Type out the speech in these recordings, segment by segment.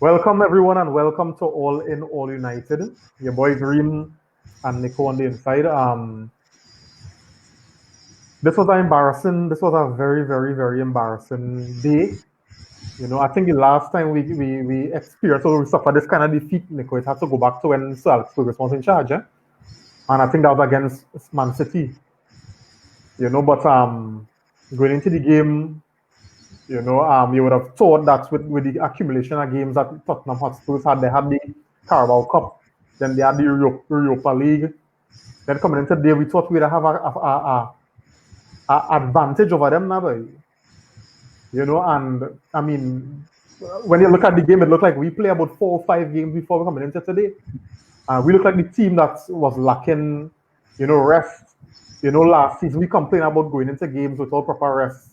Welcome everyone and welcome to All In All United. Your boys Reem and Nico on the inside. This was embarrassing. This was a very embarrassing day. I think the last time we experienced or we suffered this kind of defeat, Nico, it had to go back to when Sir Spurs was in charge, eh? And I think that was against Man City. But going into the game, you would have thought that with the accumulation of games that Tottenham Hotspurs had, they had the Carabao Cup, then they had the Europa League. Then coming into today, we thought we'd have a advantage over them now, boy. And I mean, when you look at the game, it looked like we play about 4 or 5 games before we coming into today. We look like the team that was lacking, rest. Last season we complained about going into games without proper rest.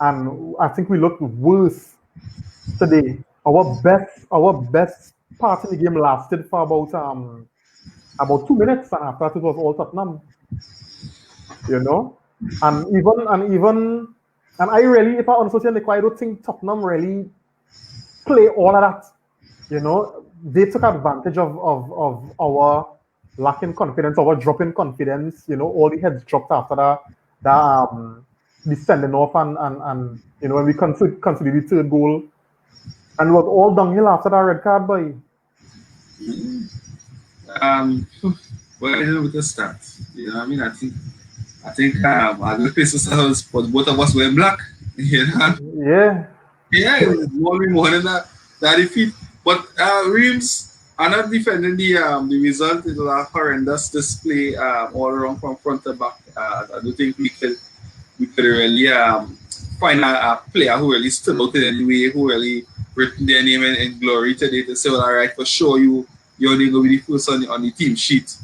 And I think we looked worse today. Our best part in the game lasted for about 2 minutes, and after that it was all Tottenham. And I really, if I honestly say, I don't think Tottenham really play all of that. They took advantage of our lacking confidence, our dropping confidence. All the heads dropped after the sending off and when we consider the third goal, and it was all downhill after that red card, boy. Well, I don't know with the stats. I mean, I think I don't face ourselves, but both of us were black. Yeah. Yeah, it was more than that defeat. But Reams are not defending the result. It was a horrendous display all around from front to back. I don't think we could really find a player who really stood out in any way, who really written their name in glory today to say, well, all right, for sure, you're going to be the first on the team sheet.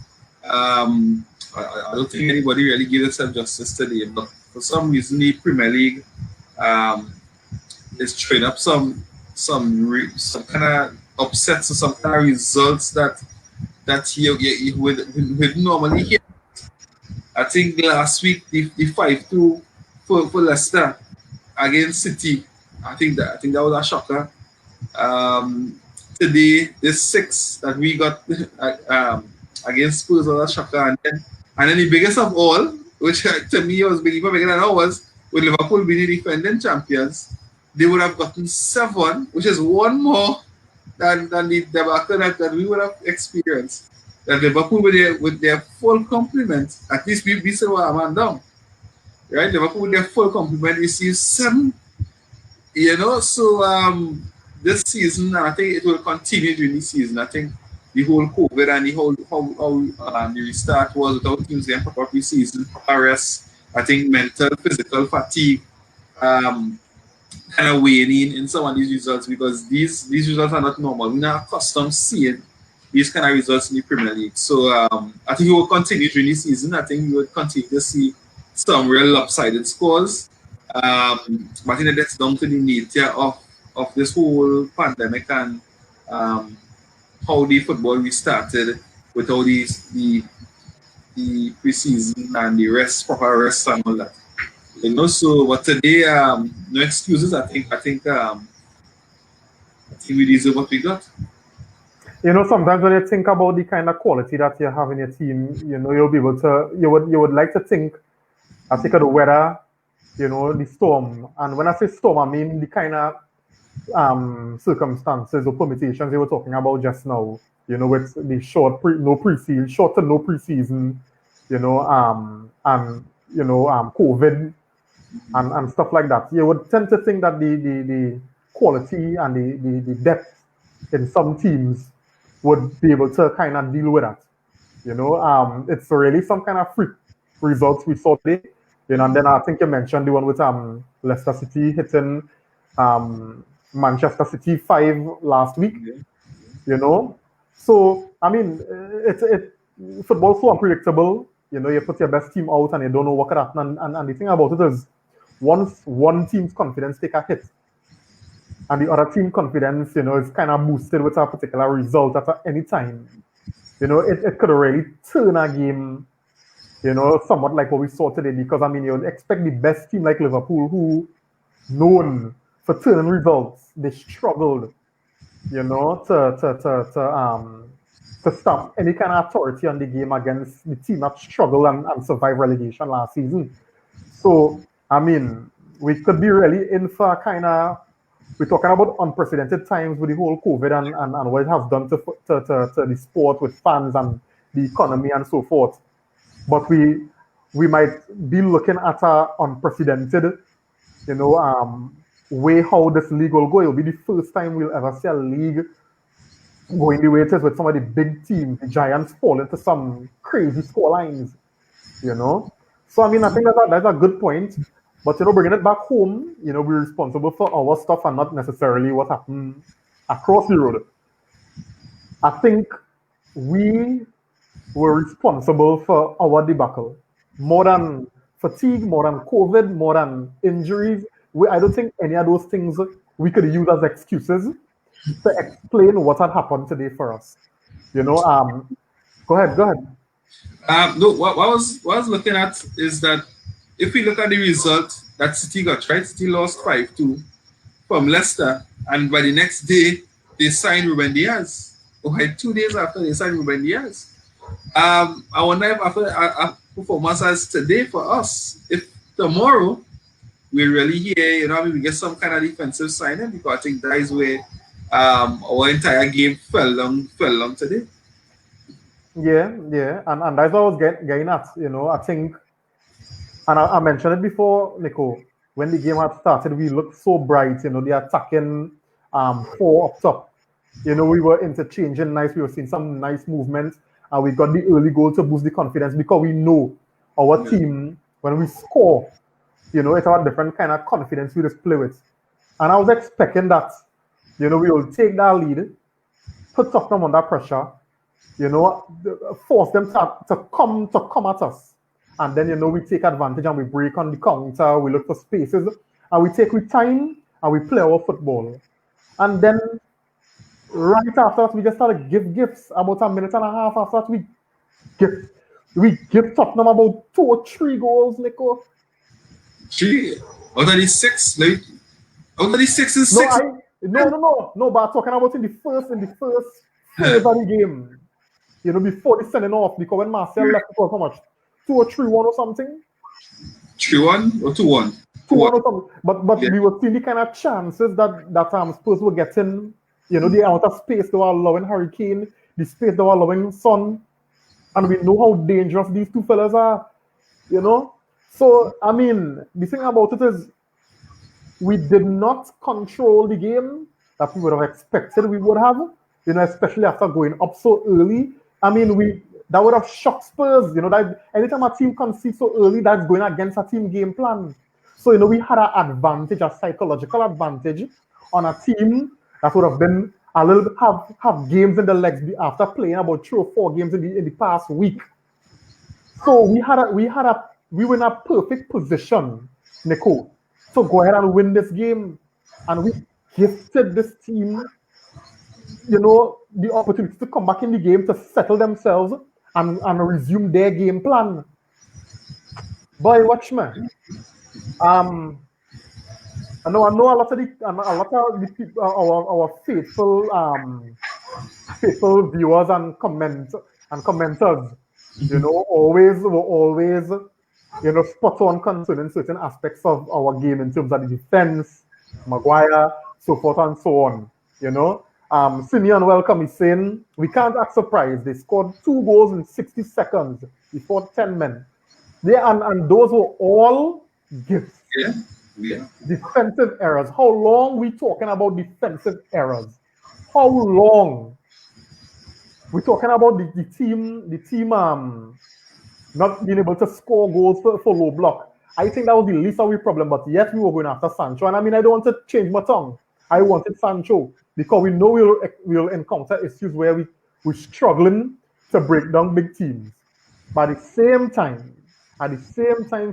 I don't think anybody really gave themselves justice today, but for some reason, the Premier League is throwing up some kind of upsets or some kind of results that you would normally hear. I think last week the 5-2 for Leicester against City. I think that was a shocker. Today the 6 that we got against Spurs was a shocker, and then the biggest of all, which to me was bigger than ours, with Liverpool being the defending champions, they would have gotten 7, which is 1 more than the debacle that we would have experienced. That Liverpool with their full complement, at least we still were a man down. Right? Liverpool with their full complement received 7. So this season, and I think it will continue during the season. I think the whole COVID and the whole how the restart was without teams getting proper pre-season, rest. I think mental, physical fatigue kind of weighing in some of these results, because these results are not normal. We're not accustomed seeing these kind of results in the Premier League. So I think we will continue during the season. I think we will continue to see some real lopsided scores. But I think that's down to the nature of this whole pandemic and how the football restarted with all the pre-season and the proper rest and all that. So but today, no excuses. I think we deserve what we got. Sometimes when you think about the kind of quality that you have in your team, you'll be able to, you would like to think, I think of the weather, the storm. And when I say storm, I mean the kind of circumstances or permutations you were talking about just now, with the short to no preseason, and COVID and stuff like that. You would tend to think that the quality and the depth in some teams would be able to kind of deal with that. It's really some kind of freak results we saw today. And then I think you mentioned the one with Leicester City hitting Manchester City 5 last week. So I mean, football's so unpredictable. You put your best team out and you don't know what could happen. And the thing about it is, once one team's confidence take a hit, and the other team confidence, is kind of boosted with a particular result at any time, it could really turn a game, somewhat like what we saw today. Because I mean, you'd expect the best team like Liverpool, who known for turning results. They struggled, you know, to stop any kind of authority on the game against the team that struggled and survived relegation last season. So, I mean, we could be really in for kind of, we're talking about unprecedented times with the whole COVID and what it has done to the sport with fans and the economy and so forth. But we might be looking at a unprecedented, you know, way how this league will go. It'll be the first time we'll ever see a league going the way it is with some of the big teams. The Giants fall into some crazy score lines, you know. So I mean, I think that's a good point. But you know, bringing it back home, you know, we're responsible for our stuff and not necessarily what happened across the road. I think we were responsible for our debacle more than fatigue, more than COVID, more than injuries. I don't think any of those things we could use as excuses to explain what had happened today for us. You know, go ahead. No, what I was looking at is that if we look at the result that City got, right? City lost 5-2 from Leicester, and by the next day they signed Ruben Diaz. Okay, 2 days after they signed Ruben Diaz. I wonder if after a performance as today for us, if tomorrow we really hear, you know, I mean, we get some kind of defensive signing, because I think that is where our entire game fell down today. Yeah, and that's what I was getting at. You know, I think, and I mentioned it before, Nico. When the game had started, we looked so bright. You know, the attacking four up top. You know, we were interchanging nice. We were seeing some nice movements, and we got the early goal to boost the confidence because we know our team, when we score, you know, it's a different kind of confidence we just play with. And I was expecting that, you know, we will take that lead, put Tottenham under pressure, you know, force them to come at us. And then, you know, we take advantage and we break on the counter, we look for spaces, and we take with time and we play our football. And then right after that, we just started give gifts. About a minute and a half after that, we give Tottenham about 2 or 3 goals, Nico. 3 out of the 6, like out of the 6 is 6. No, but I'm talking about in the first phase of the game. You know, before the sending off, because when Marcel left, it was how much? 2 or 3-1 or something? 3-1 or 2-1? 2-1 or something. But we were seeing the kind of chances that Spurs were getting, you know, the amount of space they were allowing Harry Kane, the space they were allowing Son, and we know how dangerous these two fellas are, you know? So, I mean, the thing about it is, we did not control the game that we would have expected we would have, you know, especially after going up so early. I mean, that would have shocked Spurs, you know, that anytime a team concedes so early, that's going against a team game plan. So, you know, we had an advantage, a psychological advantage on a team that would have been a little bit, have games in the legs after playing about 3 or 4 games in the past week. So we were in a perfect position, Nico, to go ahead and win this game. And we gifted this team, you know, the opportunity to come back in the game, to settle themselves and resume their game plan. Boy, watch me. I know a lot of the people, our faithful viewers and commenters, you know, were always, you know, spot on concerning certain aspects of our game in terms of the defense, Maguire, so forth and so on. You know, Simeon Welcome is saying we can't act surprised. They scored 2 goals in 60 seconds before 10 men. And those were all gifts. Yeah. Defensive errors. How long we talking about defensive errors? How long? We're talking about the team not being able to score goals for low block. I think that was the least of our problem, but yet we were going after Sancho. And I mean, I don't want to change my tongue. I wanted Sancho because we know we'll encounter issues where we're struggling to break down big teams. But at the same time,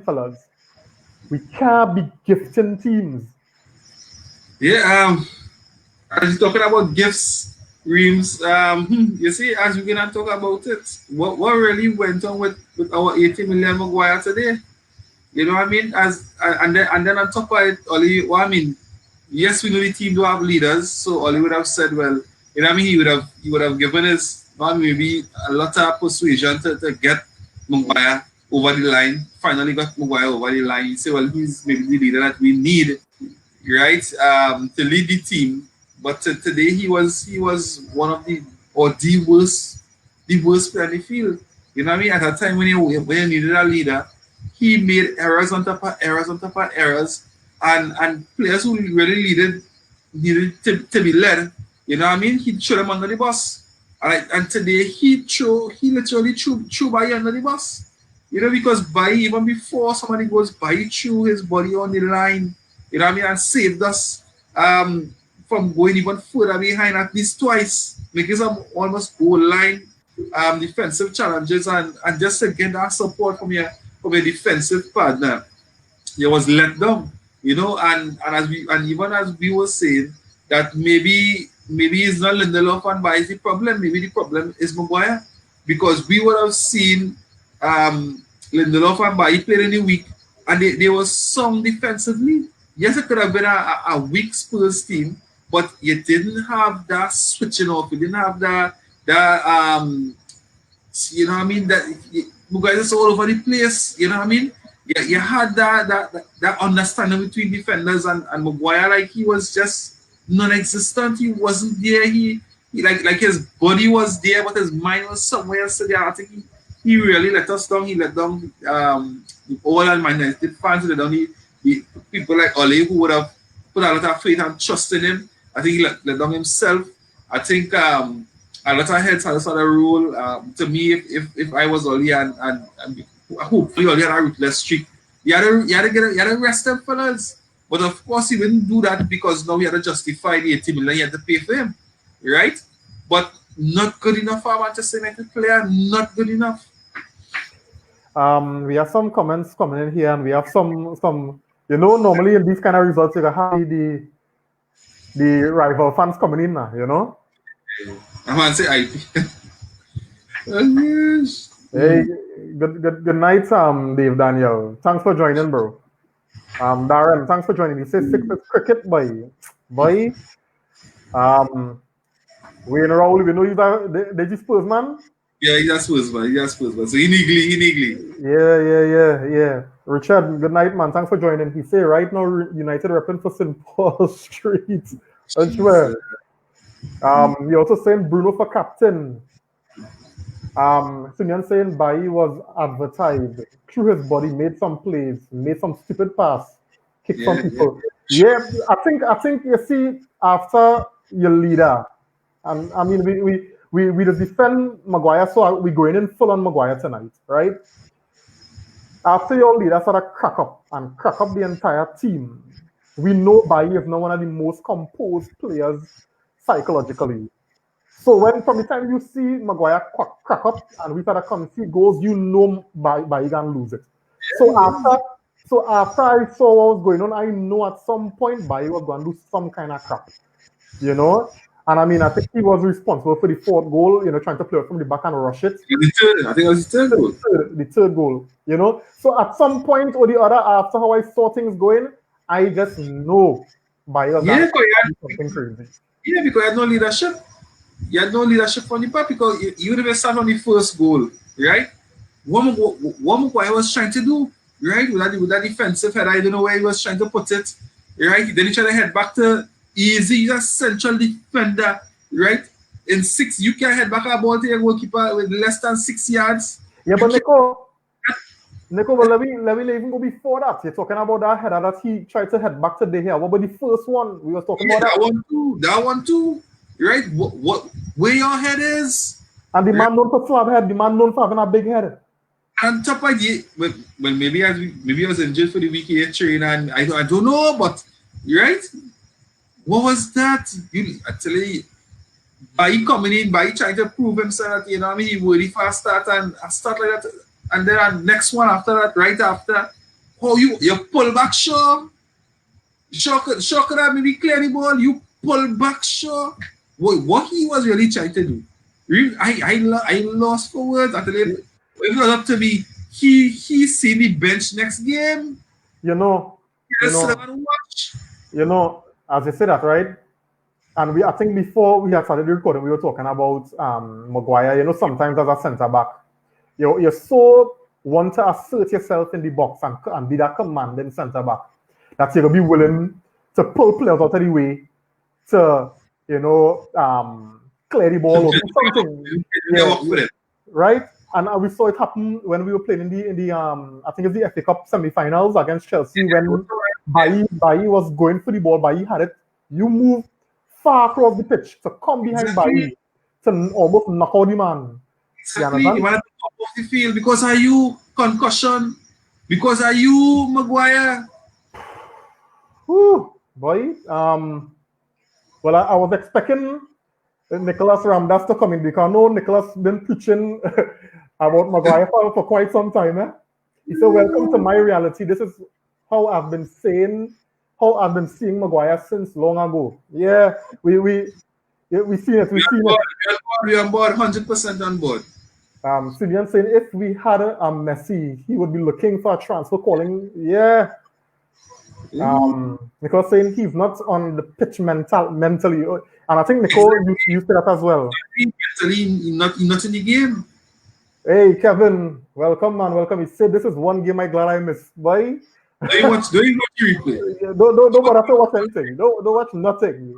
fellas, we can't be gifting teams. Yeah, as you're talking about gifts, Reams, you see, as we're gonna talk about it, what really went on with our 80 million Maguire today? You know what I mean? And then on top of it, Oli, what I mean, yes, we know the team do have leaders, so Oli would have said, well, you know what I mean, he would have given his man maybe a lot of persuasion to get Maguire over the line. Finally got Maguire over the line. You say, well, he's maybe the leader that we need, right? To lead the team. But today he was one of the worst player in the field. You know what I mean? At a time when you needed a leader, he made errors on top of errors on top of errors, and players who really needed to be led. You know what I mean? He threw them under the bus. And today he literally threw Bayi under the bus. You know, because Bayi, even before somebody goes, Bayi threw his body on the line, you know what I mean, and saved us from going even further behind at least twice, making some almost goal line defensive challenges, and just to get that support from your defensive partner. He was let down, and even as we were saying that maybe it's not Lindelof and Baez the problem, maybe the problem is Maguire, because we would have seen Lindelof and Baez played in the week, and they were strong defensively. Yes, it could have been a weak Spurs team, but you didn't have that switching off. You didn't have that you know what I mean? That you guys is all over the place. You know what I mean? Yeah, you had that understanding between defenders and Maguire. Like, he was just non-existent. He wasn't there. He like his body was there, but his mind was somewhere else. So I think he really let us down. He let down all and Man United fans. He let down the people like Ole, who would have put a lot of faith and trust in him. I think he let down himself. I think a lot of heads had a sort of rule. To me, if I was Oli and hopefully Oli had a ruthless streak, you had to rest them fellas. But of course, he wouldn't do that because now he had to justify the 80 million he had to pay for him, right? But not good enough for a Manchester United player. Not good enough. We have some comments coming in here, and we have some. Normally in these kind of results, you have the rival fans coming in now. I want to say IP. Oh, yes. Hey, good night, Dave Daniel. Thanks for joining, bro. Darren, thanks for joining. He says Sixers cricket, boy. Wayne Rowley, we know you are the Spurs man. Yeah, he's a Spurs man. So he niggly. Yeah. Richard, good night, man. Thanks for joining. He say right now United repping for St. Paul Street. I swear. He also saying Bruno for captain. Sunyan saying Bayi was advertised, threw his body, made some plays, made some stupid pass, kicked some people. Yeah, I think you see, after your leader, and I mean we just defend Maguire, so we going in full on Maguire tonight, right? After your leader sort of crack up the entire team, we know Bayi is now one of the most composed players psychologically. So when from the time you see Maguire crack up and we start to concede goals, you know Bayi gonna lose it. So after I saw what was going on, I know at some point Bayi was going to do some kind of crap, And I mean, I think he was responsible for the fourth goal, trying to play it from the back and rush it. I think it was the third goal. The third goal, So at some point or the other, after how I saw things going, I just know Bayi was going to do something crazy. Yeah, because he had no leadership. You had no leadership from the back because you would have started on the first goal, right? What Maguire was trying to do, right? With that defensive head, I don't know where he was trying to put it, right? Then he tried to head back to easy, he's a central defender, right? In 6, you can't head back a ball to your goalkeeper with less than 6 yards. Yeah, but Nico, but let me even go before that. You're talking about that header that he tried to head back to the here. What about the first one? We were talking about that one too. Right? Where your head is? And the man known for slab head, the man known for having a big head. And top of it, well, maybe I was injured for the week here training, and I don't know, but right? What was that? Actually, by coming in, by trying to prove himself that he would if I start and I start like that, and then next one after that, right after, you pull back sure could have maybe clear the ball, you pull back sure. What he was really trying to do, I lost for words. Actually, if it was up to me, he see the bench next game. Watch. as you say that, right? And I think before we had started the recording, we were talking about Maguire. You know, sometimes as a centre back, you're so want to assert yourself in the box and be that commanding centre back that you're gonna be willing to pull players out of the way to, clear the ball or do something. Yeah, yeah, right. And we saw it happen when we were playing in the I think it's the FA Cup semi-finals against Chelsea when Bailly was going for the ball. Bailly had it. You move far across the pitch to come behind Bailly to almost knock out the man. Exactly. You want to top of the field because are you concussion? Because are you Maguire? Whew, boy. Well, I was expecting Nicholas Ramdas to come in because I know Nicholas been preaching about Maguire for quite some time. He said, "Welcome to my reality. This is how I've been saying, how I've been seeing Maguire since long ago." Yeah, we see it. We see it. We're on board, 100% on board. Simeon saying if we had a Messi, he would be looking for a transfer calling. Yeah. Nicola saying he's not on the pitch mentally, and I think Nicole you said that as well. Mentally, not in the game. Hey Kevin, welcome man, welcome. He said this is one game I'm glad I missed. Boy, don't you watch replay? Don't bother to watch anything. Don't watch nothing.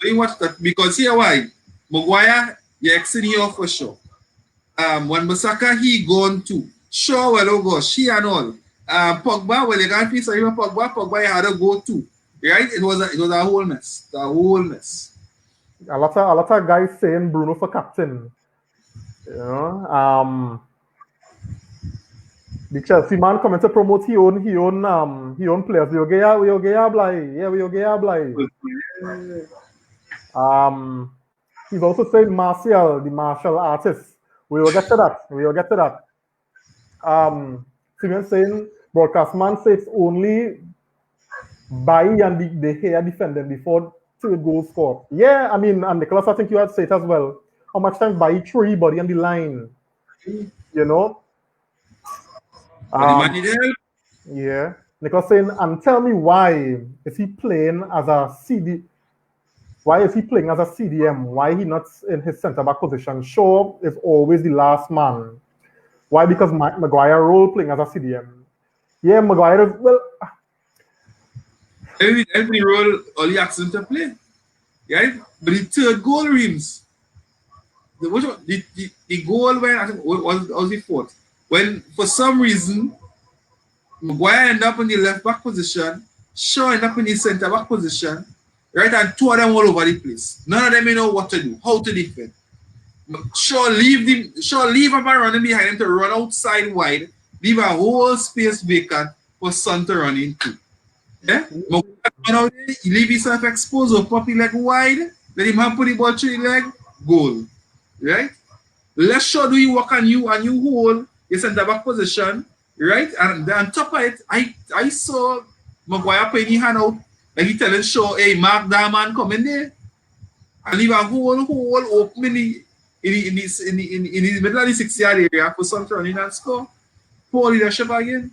Don't you watch that because here why Maguire, you're exceeding here for sure. When Masaka he gone to sure well over she and all. Pogba, well, you can't piece of even Pogba had to go to. Right? It was a whole mess. A whole mess. A lot of guys saying Bruno for captain. You know, the Chelsea man coming to promote he own players. We get blind. He's also saying Martial, the martial artist. We will get to that. Simeon saying broadcast man says only Bailly and the hair defending before third goal score. Yeah, I mean, and Nicholas, I think you had said it as well. How much time Bailly threw his body on the line? You know? Yeah. Nicholas saying, and tell me why is he playing as a CD? Why is he playing as a CDM? Why he not in his centre back position? Shaw is always the last man. Why? Because Maguire role playing as a CDM. Yeah, Maguire is well. Every role only asks him to play. Right? But the third goal rims. The goal when I think was the fourth. When for some reason Maguire ended up in the left back position, Shaw ended up in the centre back position, right? And two of them all over the place. None of them know what to do, how to defend. Shaw leave him running behind him to run outside wide, leave a whole space vacant for Son to run into. Yeah? Maguire he leave himself exposed or pop his leg wide, let him have put the ball through the leg, goal. Right? Let's show do you work on you and you hold your centre back position, right? And then on top of it, I saw Maguire putting his hand out, like he telling Shaw, hey, mark that man come in there. And leave a whole opening in the middle of the 6-yard area for some to run in and score. Poor leadership again.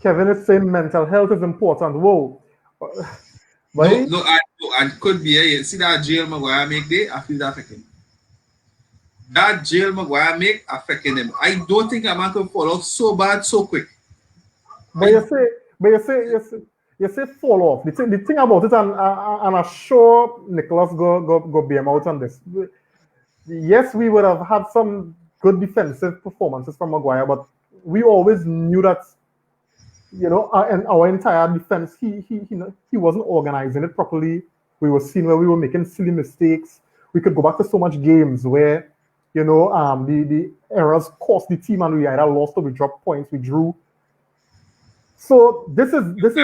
Kevin is saying mental health is important. Whoa. No, I could be here. See that jail Maguire make there? I feel that affecting him. That jail Maguire make affecting him. I don't think a man can fall off so bad so quick. But you say fall off. The thing about it, and I'm sure Nicholas go bear him out on this. Yes, we would have had some good defensive performances from Maguire, but we always knew that, you know, and our entire defense, he wasn't organizing it properly. We were seeing where we were making silly mistakes. We could go back to so much games where, you know, the errors cost the team and we either lost or we dropped points, we drew. So this is just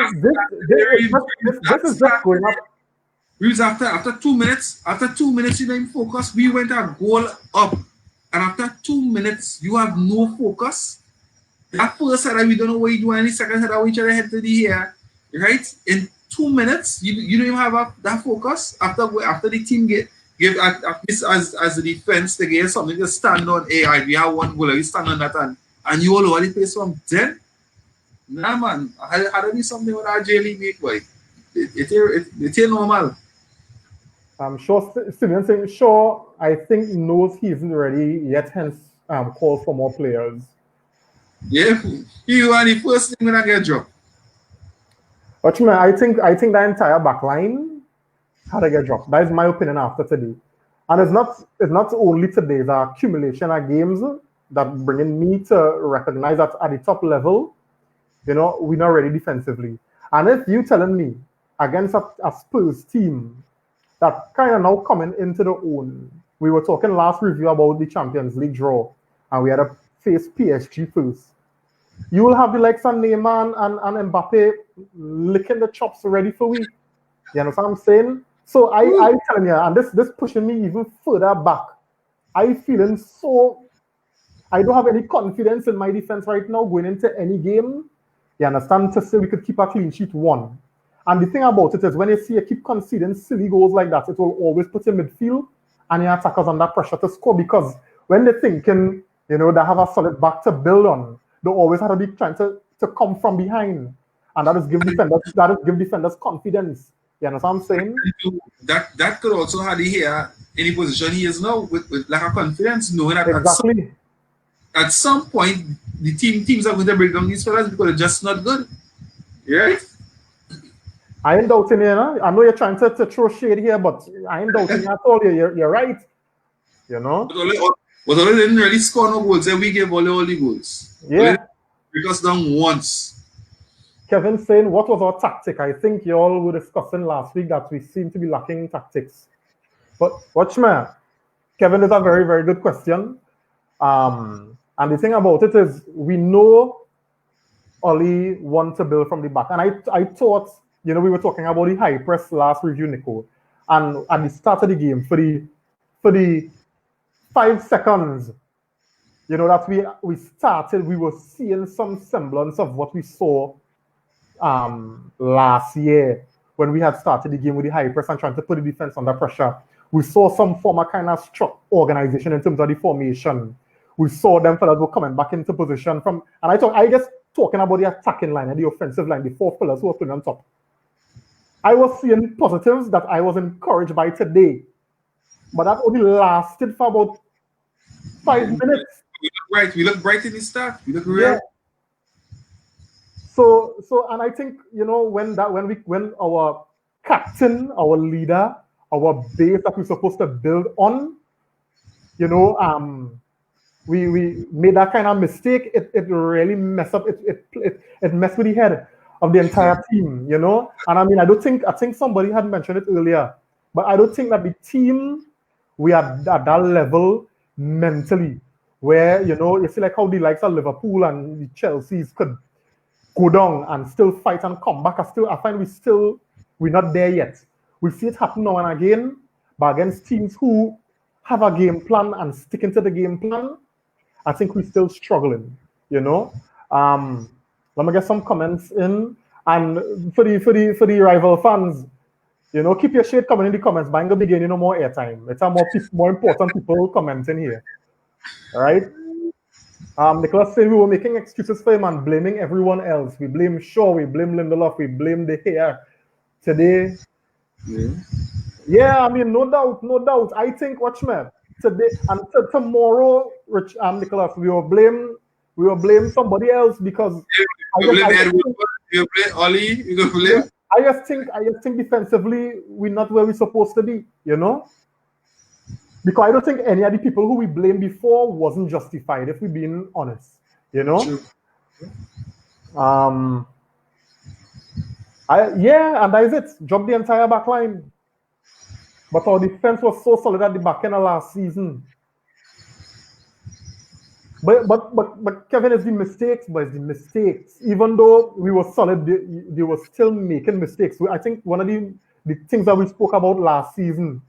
going up. We was after 2 minutes, you didn't focus, we went a goal up. And after 2 minutes, you have no focus. That first header, we don't know what you do, and the second header, we try to head to the air, right? In 2 minutes, you don't even have that focus. After the team give as the defense, they get something to stand on. Hey, we have one goal, we stand on that, and you all over the place from then. Nah, man. How do be something with our J League, boy? It ain't normal. I'm sure Simeon saying, sure, I think knows he isn't ready yet, hence calls for more players. Yeah, you are the first thing when I get dropped. But man, I think the entire back line had to get dropped. That is my opinion after today. And it's not only today, the accumulation of games that bringing me to recognize that at the top level, we're not ready defensively. And if you telling me against a Spurs team that kind of now coming into the own, we were talking last review about the Champions League draw, and we had to face PSG first. You will have the likes of Neymar and Mbappe licking the chops ready for we. You understand what I'm saying? So I telling you, and this pushing me even further back. I feeling so. I don't have any confidence in my defense right now going into any game. You understand? To say we could keep a clean sheet one. And the thing about it is when you see you keep conceding silly goals like that, it will always put your midfield and your attackers under pressure to score because when they're thinking, they have a solid back to build on, they always have to be trying to come from behind. And that is give defenders confidence. You understand what I'm saying? That could also have here any position he is now with like a confidence, knowing that Exactly. at some point the teams are going to break down these fellas because they're just not good. Right? I ain't doubting you, I know you're trying to throw shade here, but I ain't doubting you at all. You're right. But Ole didn't really score no goals, and we gave all the goals. Yeah. Break us down once. Kevin saying, what was our tactic? I think you all were discussing last week that we seem to be lacking tactics. But watch me. Kevin is a very, very good question. And the thing about it is we know Oli want to build from the back. And I thought, we were talking about the high press last review, Nico. And at the start of the game, for the 5 seconds, that we started, we were seeing some semblance of what we saw last year when we had started the game with the high press and trying to put the defense under pressure. We saw some form of kind of struck organization in terms of the formation. We saw them fellas were coming back into position from, and I guess talking about the attacking line and the offensive line, the 4 pillars who were playing on top. I was seeing positives that I was encouraged by today, but that only lasted for about 5 minutes. We look bright in the start. We look real. Yeah. So, and I think when our captain, our leader, our base that we're supposed to build on, we made that kind of mistake. It really messed up. It messed with the head of the entire team, And I mean, I think somebody had mentioned it earlier, but I don't think that the team we are at that level mentally, where you see like how the likes of Liverpool and the Chelsea's could go down and still fight and come back. I find we're not there yet. We see it happen now and again, but against teams who have a game plan and sticking to the game plan, I think we're still struggling, Let me get some comments in. And for the rival fans, keep your shade coming in the comments, but I'm gonna be getting more airtime. It's more important people commenting here. All right. Nicholas said we were making excuses for him and blaming everyone else. We blame Shaw, we blame Lindelof, we blame De Gea. Today, yeah, I mean, no doubt. I think, watch me, today and tomorrow, Nicholas, we will blame somebody else because you blame Edward, you blame Oli, you go blame. I just think defensively we're not where we're supposed to be, Because I don't think any of the people who we blamed before wasn't justified, if we're being honest, True. and that is it. Drop the entire back line. But our defense was so solid at the back end of last season. But Kevin, it's the mistakes. Even though we were solid, they were still making mistakes. I think one of the things that we spoke about last season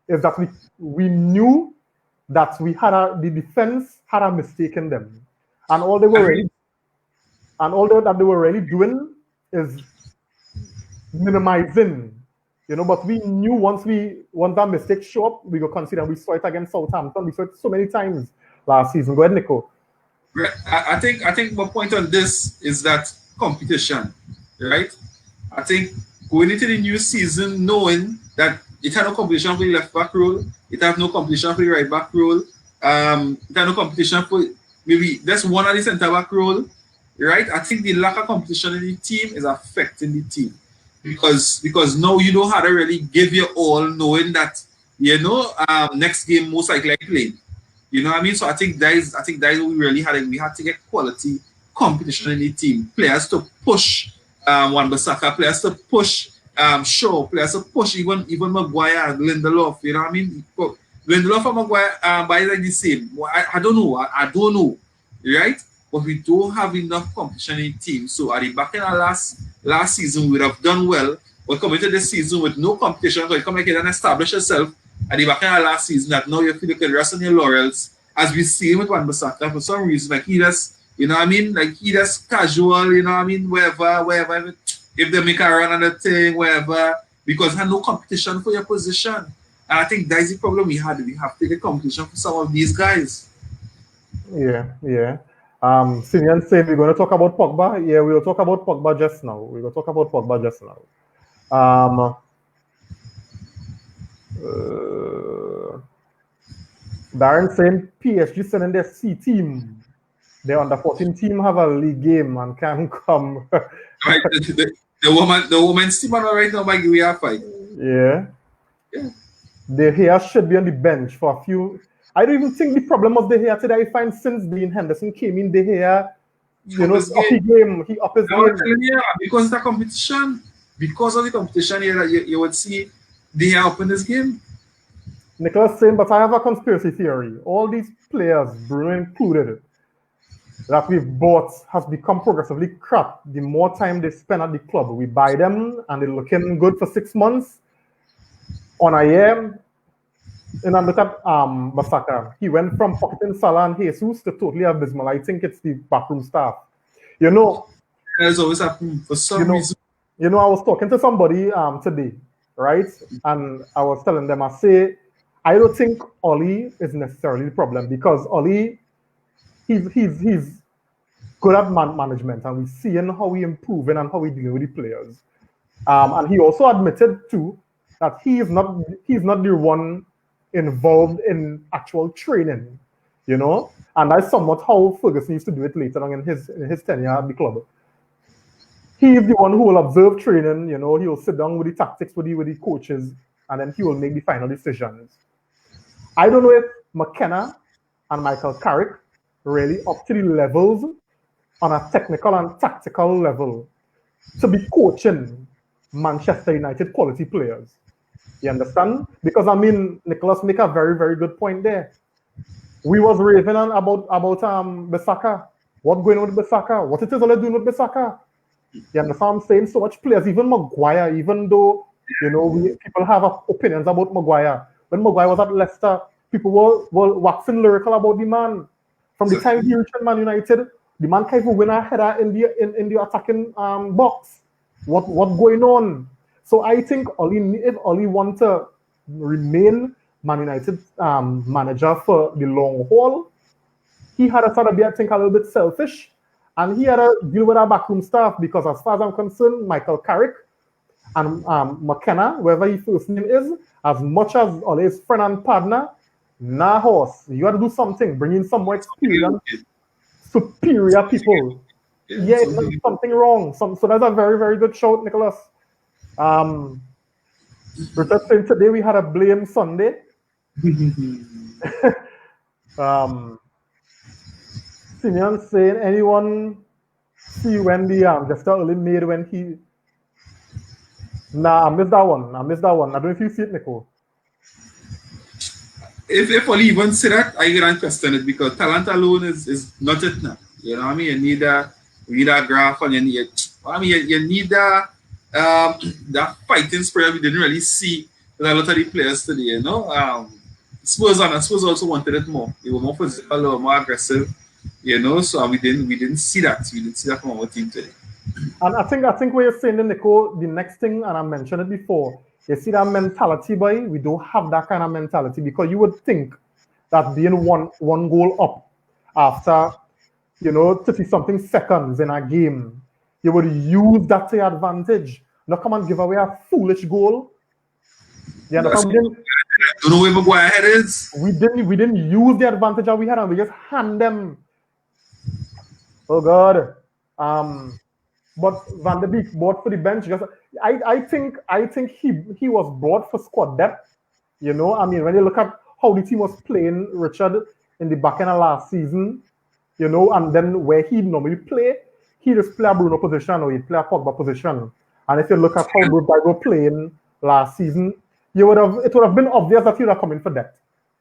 is that we knew that the defense had a mistake in them, and all they were that they were really doing is minimizing, But we knew once that mistake showed up, we go consider. We saw it against Southampton. We saw it so many times last season. Go ahead, Nico. I think my point on this is that competition, right? I think going into the new season knowing that it had no competition for the left back role, it had no competition for the right back role, it had no competition for maybe that's one of the centre back role, right? I think the lack of competition in the team is affecting the team because now you know how to really give your all, knowing that next game most likely playing. You know what I mean? So I think that is what we really had. We had to get quality competition in the team. Players to push Wan Bissaka, players to push Shaw, players to push even Maguire and Lindelof. You know what I mean? Lindelof and Maguire by like the same. I don't know. I don't know. Right? But we don't have enough competition in the team. So at the back in our last season, we would have done well. But coming to this season with no competition, so you come back and establish yourself at the back end of last season that now you feel you can rest on your laurels, as we see with Wan Bissaka for some reason, like he just, you know what I mean, like he just casual, you know what I mean, wherever, if they make a run on the thing, wherever, because had no competition for your position. And I think that's the problem we had. We have to get competition for some of these guys. Yeah. Simeon said we're going to talk about Pogba. Yeah, we'll talk about Pogba just now. We're going to talk about Pogba just now. Darren saying PSG sending their C team. The under 14 team have a league game and can come. Right? The women's team are right now by we are fight. Yeah. De Gea should be on the bench for a few. I don't even think the problem was De Gea today. I find since Dean Henderson came in, De Gea, up his game. He up his game. Because of the competition, because of the competition here, you would see De Gea up in this game. Nicholas saying, but I have a conspiracy theory. All these players, Bruno included, that we've bought has become progressively crap. The more time they spend at the club, we buy them and they're looking good for 6 months. On a year, and I look at Bissaka. He went from pocketing Salah and Jesus to totally abysmal. I think it's the backroom staff. You know, that's always happened for some reason. You know, I was talking to somebody today, right? And I was telling them, I don't think Oli is necessarily the problem because Oli, he's good at management, and we're seeing how he improving and how he dealing with the players. And he also admitted too that he's not the one involved in actual training, you know, and that's somewhat how Ferguson used to do it later on in his tenure at the club. He is the one who will observe training, you know, he will sit down with the tactics with the coaches, and then he will make the final decisions. I don't know if McKenna and Michael Carrick really up to the levels on a technical and tactical level to be coaching Manchester United quality players. You understand? Because I mean, Nicholas make a very, very good point there. We was raving on about Bissaka. What's going on with Bissaka? What it is all doing with Bissaka? You understand what I'm saying? So much players, even Maguire, even though, you know, people have opinions about Maguire. When Maguire was at Leicester, people were waxing lyrical about the man. From the time he reached Man United, the man can't even win a header in the attacking box. What's going on? So I think if Oli wants to remain Man United manager for the long haul, he had to sort of be, I think, a little bit selfish. And he had to deal with our backroom staff because as far as I'm concerned, Michael Carrick and McKenna, whoever his first name is, as much as Ole's friend and partner, nah horse. You got to do something. Bring in some more experience, superior people. Yeah, there's something wrong. So that's a very, very good shout, Nicholas. Richard saying today we had a blame Sunday. Simeon saying, anyone see when the just early made when he. Nah, I missed that one. I don't know if you see it, Nico. If Oli even say that, I can't question it because talent alone is not it now. You know what I mean? You need a graph and you need that fighting spirit we didn't really see with a lot of the players today, you know. Spurs also wanted it more. They were more physical or more aggressive, you know. So we didn't see that. We didn't see that from our team today. And I think what you're saying, Nico, the next thing, and I mentioned it before, you see that mentality, boy. We don't have that kind of mentality because you would think that being one goal up after 30-something seconds in a game, you would use that to your advantage. Not come and give away a foolish goal. You understand? I don't know where Maguire head is. We didn't use the advantage that we had, and we just hand them. Oh God. But Van de Beek bought for the bench. Just, I think he was brought for squad depth. You know, I mean, when you look at how the team was playing Richard in the back end of last season, you know, and then where he normally play, he just play a Bruno position or he play a Pogba position. And if you look at how those guys were playing last season, it would have been obvious that he would have come in for depth.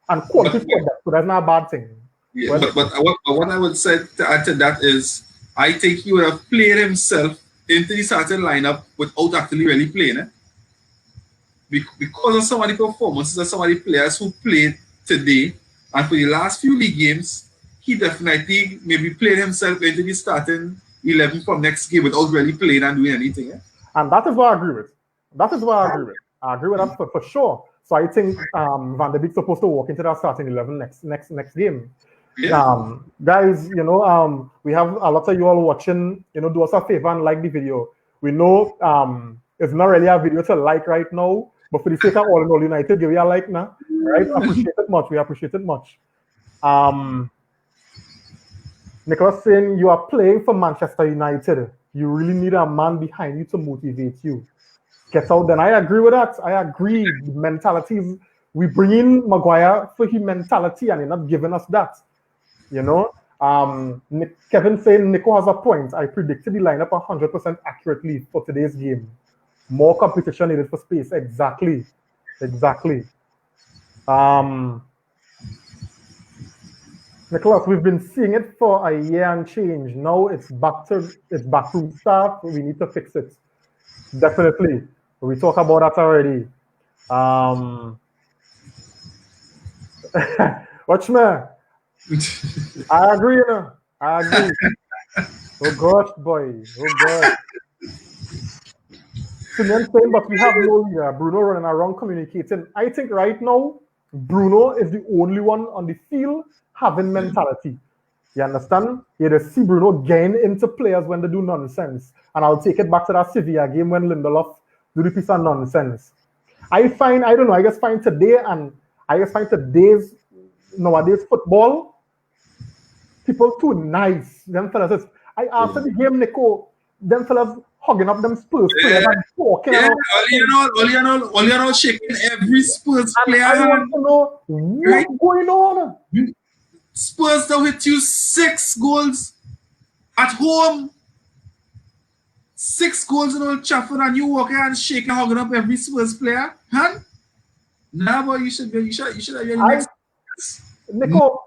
And quality for depth, so that's not a bad thing. Yeah, well, but what I would say to add to that is, I think he would have played himself into the starting lineup without actually really playing it. Because of some of the performances of some of the players who played today and for the last few league games, he definitely maybe played himself into the starting 11 from next game without really playing and doing anything. Eh? And that is what I agree with. I agree with that for sure. So I think Van de Beek's supposed to walk into that starting 11 next game. Yeah. Guys, you know, we have a lot of you all watching. You know, do us a favor and like the video. We know it's not really a video to like right now, but for the sake of all in all United, give you a like now. Right? Appreciate it much. We appreciate it much. Nicholas saying you are playing for Manchester United. You really need a man behind you to motivate you. Get out then. I agree with that. I agree. Mentalities. We bring in Maguire for his mentality and he's not giving us that. You know? Kevin saying Nico has a point. I predicted the lineup 100% accurately for today's game. More competition needed for space. Exactly. Nicholas, we've been seeing it for a year and change. Now it's backroom staff. We need to fix it. Definitely. We talk about that already. Watch me. I agree, you know. I agree. Oh gosh, boy. Oh gosh. Simeon saying, but we have no leader. Bruno running around communicating. I think right now, Bruno is the only one on the field having mentality. You understand? You just see Bruno gain into players when they do nonsense. And I'll take it back to that Sevilla game when Lindelof do the piece of nonsense. I just find today's nowadays football, people too nice. Them fellas, after the game, Nico, them fellas hugging up them Spurs players and talking. Yeah, all you know, shaking every Spurs player. I want to know what's going on. Spurs now hit you 6 goals at home. 6 goals in Old Trafford, and you walk here and shaking, hugging up every Spurs player, huh? Nah, but you should have your next. Nico,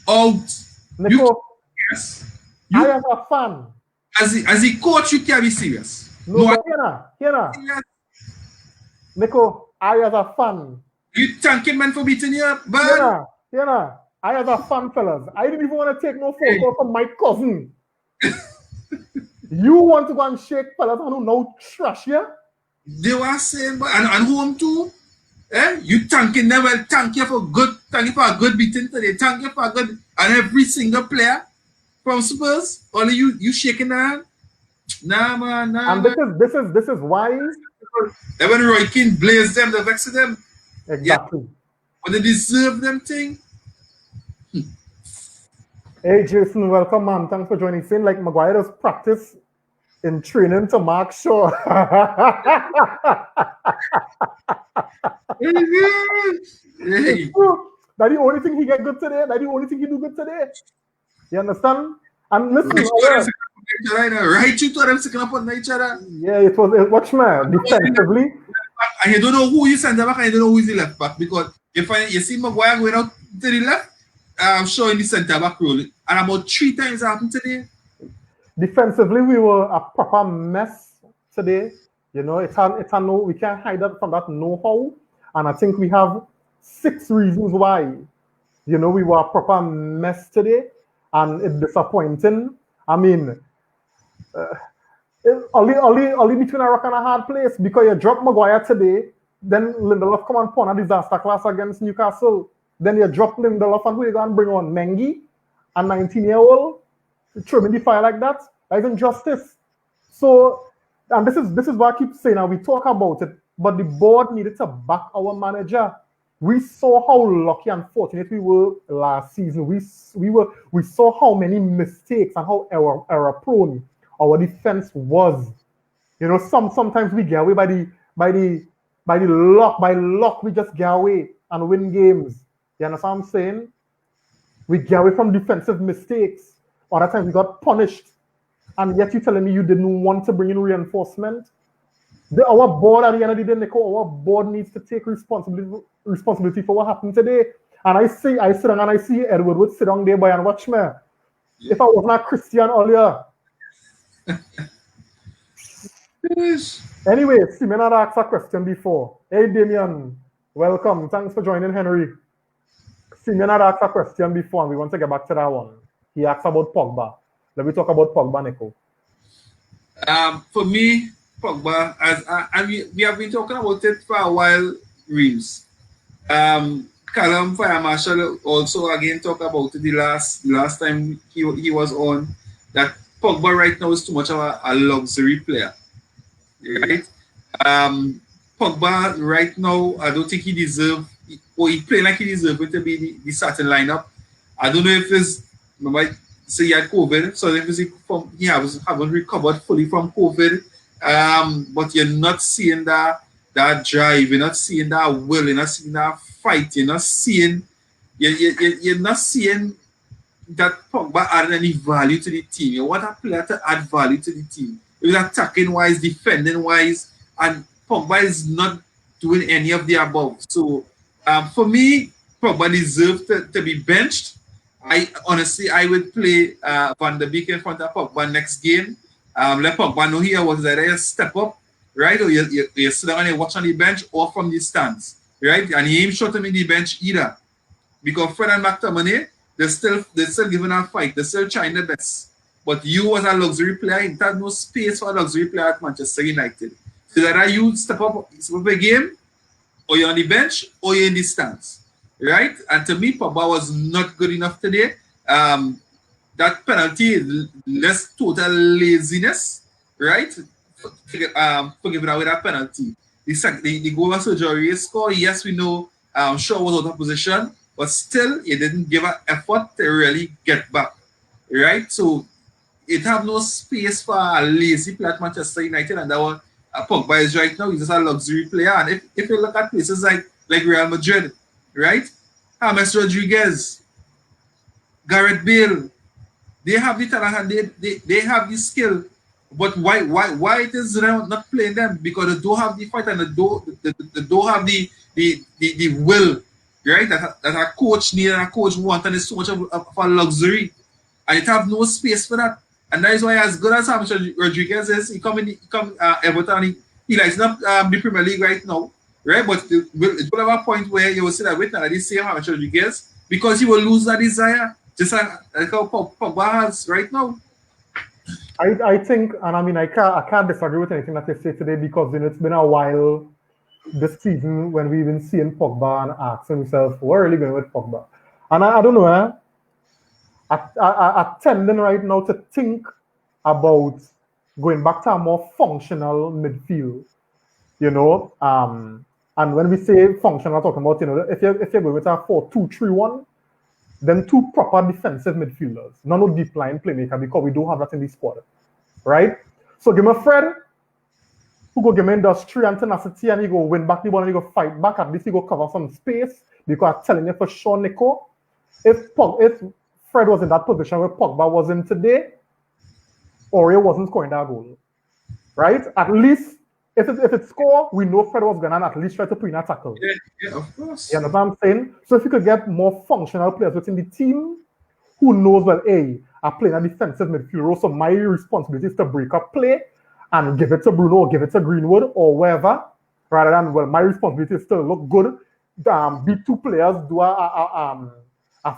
out. Nico, Yes. I am a fan. As a coach, you can't be serious. No, here. Nico, I as a fan. You thanking man for beating you up, but Here. I as a fan, fellas. I didn't even want to take no phone call from my cousin. You want to go and shake fellas who know trash, yeah? They were saying, but and home too. You thanking them, well, thank you for a good beating today. Thank you for a good, and every single player from Spurs, only you shaking their hand. Nah, man, nah. And this is why. And when Roy Keane blazed them, they vexed them. Exactly. Yeah. But they deserve them thing. Hey Jason, welcome man. Thanks for joining. Saying like Maguire does practice in training to Mark Shaw. Hey. That's the only thing he get good today. That's the only thing he do good today. You understand? And listen, right, you two them sticking up on each other. Yeah, it was. Watch me defensively. And you don't know who you center back, and you don't know who is the left back, because you see Maguire going out to the left, showing the center back role, and about 3 times happened today. Defensively, we were a proper mess today. You know, it's a no. We can't hide that from that know-how, and I think we have 6 reasons why. You know, we were a proper mess today, and it's disappointing. I mean, only between a rock and a hard place, because you drop Maguire today, then Lindelof come and pawn a disaster class against Newcastle. Then you drop Lindelof, and who you going to bring on? Mengi, a 19-year-old, throw him in the fire like that? That is injustice. So, and this is what I keep saying, and we talk about it, but the board needed to back our manager. We saw how lucky and fortunate we were last season. We saw how many mistakes and how error prone our defense was. You know, sometimes we get away by the by luck we just get away and win games. You understand what I'm saying? We get away from defensive mistakes. Other times we got punished. And yet you're telling me you didn't want to bring in reinforcement? Our board at the end of the day, Nico, our board needs to take responsibility for what happened today. And I sit down and I see Edward would sit down there by and watch me. Yeah. If I was not Christian earlier. Yes. Anyway, Simon had asked a question before. Hey, Damien, welcome. Thanks for joining, Henry. Simon had asked a question before, and we want to get back to that one. He asked about Pogba. Let me talk about Pogba, Nico. For me, Pogba, we have been talking about it for a while, Reeves. Callum Fire Marshall also again talked about it the last time he was on, that Pogba right now is too much of a luxury player. Right? Pogba right now, I don't think he deserves, or he playing like he deserves it to be the starting lineup. I don't know if it's, remember, say he had COVID, so if he haven't recovered fully from COVID. But you're not seeing that drive, you're not seeing that will, you're not seeing that fight, you're not seeing that Pogba adding any value to the team. You want a player to add value to the team. If it's attacking wise, defending wise, and Pogba is not doing any of the above. So for me, Pogba deserves to be benched. I would play Van der Beek in front of Pogba next game. Let Pogba know here was that a step up, right? Or you sit down and you watch on the bench or from the stands, right? And he ain't short him in the bench either. Because Fred and McTominay, they're still giving a fight. They're still trying their best. But you as a luxury player, you have no space for a luxury player at Manchester United. So that you step up a game, or you're on the bench, or you're in the stands. Right? And to me, Pogba was not good enough today. That penalty, less total laziness, right? Forgive away that penalty. The goal was Jorge score. Yes, we know Shaw was out of position, but still, he didn't give an effort to really get back. Right? So, it have no space for a lazy player at Manchester United, and that one Pogba is right now. He's just a luxury player. And if you look at places like Real Madrid, right? James Rodriguez, Gareth Bale, they have the talent and they have the skill. But why it is not playing them? Because they don't have the fight and they don't have the will, right? That a coach need and a coach want, and it's so much of a luxury. And it have no space for that. And that is why, as good as James Rodriguez is, he come Everton, he likes not the Premier League right now, right? But it will have a point where you will see that with the same James Rodriguez, because he will lose that desire, just like how Pogba has right now. I think, and I mean, I can't disagree with anything that you say today, because it's been a while this season when we've been seeing Pogba and asking himself, we're really going with Pogba. And I don't know, I'm tending right now to think about going back to a more functional midfield, you know. And when we say functional, I'm talking about, you know, if you're going with a 4-2-3-1, then two proper defensive midfielders, none of deep line playmaker, because we don't have that in the squad, right? So give me Fred, who go give me industry and tenacity, and he go win back the ball and he go fight back. At least he go cover some space, because I'm telling you for sure, Nico, if Fred was in that position where Pogba was in today, Aurier wasn't scoring that goal, right? At least if it score, we know Fred was gonna at least try to put in a tackle. Yeah, of course. You know what I'm saying? So if you could get more functional players within the team who knows, well, hey, I'm playing a defensive midfield role, so my responsibility is to break up play and give it to Bruno or give it to Greenwood or wherever, rather than, well, my responsibility is to look good, beat two players, do a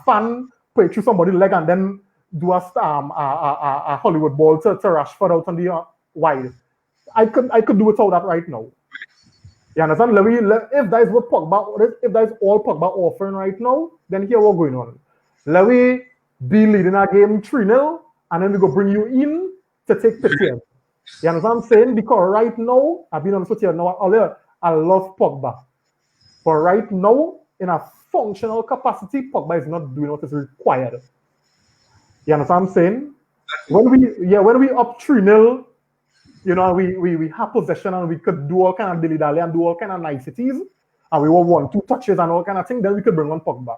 fan play through somebody's leg, and then do a Hollywood ball to Rashford out on the wide. I could do without that right now. You understand? If that is what Pogba, if that is all Pogba offering right now, then here what's going on. Let we be leading our game 3-0, and then we go bring you in to take pity. You understand what I'm saying? Because right now, I've been honest with you now, earlier, I love Pogba. But right now, in a functional capacity, Pogba is not doing what is required. You understand what I'm saying? When we up 3-0, you know, we have possession and we could do all kind of dilly-dally and do all kind of niceties, and we were 1-2 touches and all kind of thing, then we could bring on Pogba.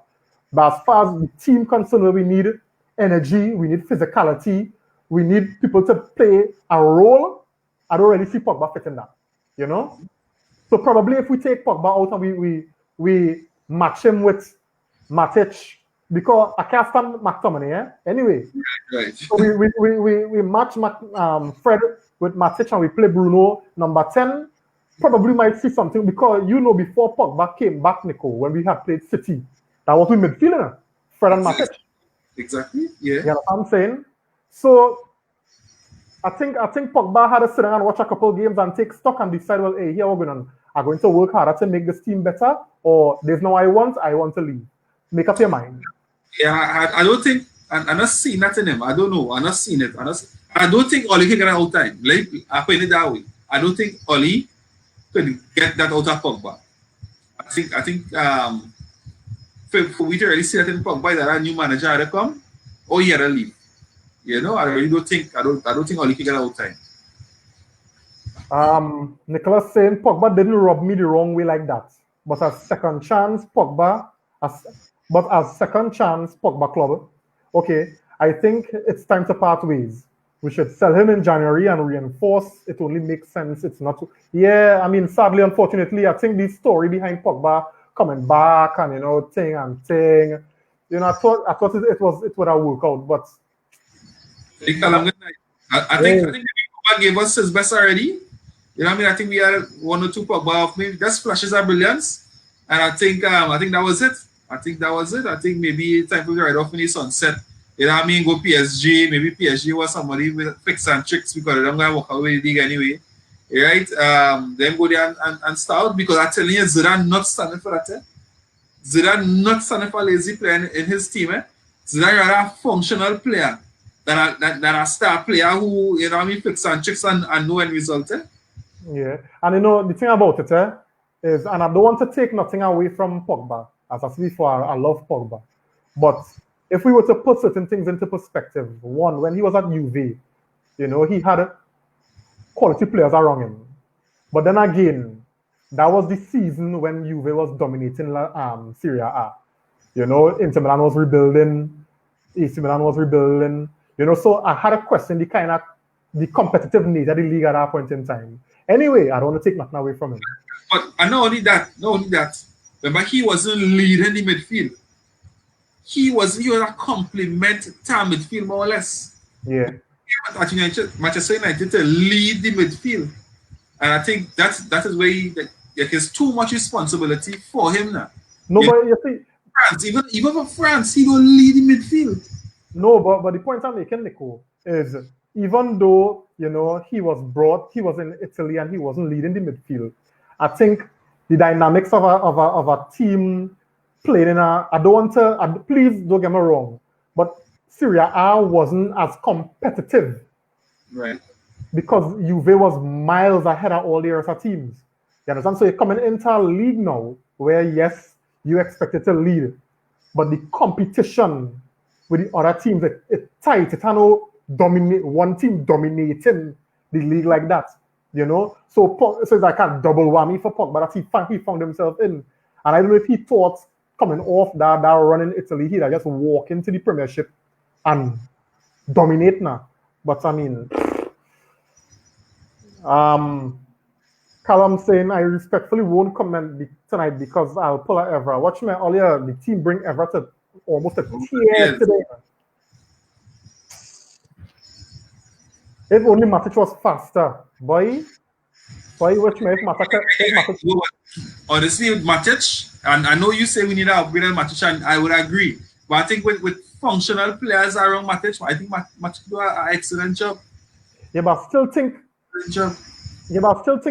But as far as the team concerned, we need energy, we need physicality, we need people to play a role. I don't really see Pogba fitting that, you know? So probably if we take Pogba out and we match him with Matic, because I can't stand McTominay, anyway. Right. So we match Fred with Matic and we play Bruno number 10. Probably might see something because you know before Pogba came back, Nico, when we had played City, that was with midfielder, Fred and Matic. Exactly. Yeah. You know what I'm saying? So I think Pogba had to sit down and watch a couple of games and take stock and decide, well, hey, here we're going to work harder to make this team better, or there's no I want to leave. Make up your mind. Yeah, I don't think, I'm not seeing that in him. I don't know. I'm not seeing it. I don't think Oli can get out time. Like, I put it that way. I don't think Oli could get that out of Pogba. I think for we to really see that in Pogba that a new manager had to come, or he had to leave. You know, I really don't think Oli can get out time. Nicholas saying Pogba didn't rub me the wrong way like that. But as second chance Pogba club, okay, I think it's time to part ways. We should sell him in January and reinforce. It only makes sense. It's not. Yeah, I mean, sadly, unfortunately, I think the story behind Pogba coming back and thing. You know, I thought it would have worked out, but I think Pogba gave us his best already. You know what I mean? I think we had 1 or 2 Pogba off. Maybe just flashes of brilliance, and I think that was it. I think maybe it's time to ride off in the sunset. You know what I mean? Go PSG. Maybe PSG was somebody with tricks and tricks because they're going to walk away with the league anyway. Right? Then go there and start, because I'm telling you, Zidane not standing for that. Zidane not standing for a lazy player in his team. Zidane rather a functional player than a star player who, you know what I mean, tricks and tricks and no end result. Yeah, and you know the thing about it is, and I don't want to take nothing away from Pogba. As I said before, I love Pogba, but if we were to put certain things into perspective, one, when he was at Juve, you know, he had quality players around him. But then again, that was the season when Juve was dominating Serie A. You know, Inter Milan was rebuilding, AC Milan was rebuilding. You know, so I had to question the competitive nature of the league at that point in time. Anyway, I don't want to take nothing away from him. But not only that. Remember, he wasn't leading the midfield. He was a complement to midfield, more or less. Yeah. At Manchester United to lead the midfield. And I think that is where there's too much responsibility for him now. No, but you see, France, even for France, he don't lead the midfield. No, but the point I'm making, Nico, is even though, you know, he was in Italy and he wasn't leading the midfield, I think the dynamics of a team playing in I don't want to, please don't get me wrong, but Serie A wasn't as competitive. Right. Because Juve was miles ahead of all the other teams. You understand? So you're coming into a league now where, yes, you expected to lead, but the competition with the other teams, it's tight. It's no one team dominating the league like that, you know? So it's like a double whammy for Pogba that he found himself in. And I don't know if he thought coming off that run in Italy, he'd just walk into the Premiership and dominate now. But I mean, Callum saying, I respectfully won't comment tonight because I'll pull out Evra. Watch me earlier, the team bring Evra to almost a tear today. If only Matic was faster. Boy, watch me if Matic. Honestly, with Matic, and I know you say we need to upgrade on Matic, and I would agree. But I think with functional players around Matic, I think Matic do an excellent job. Yeah, but I still think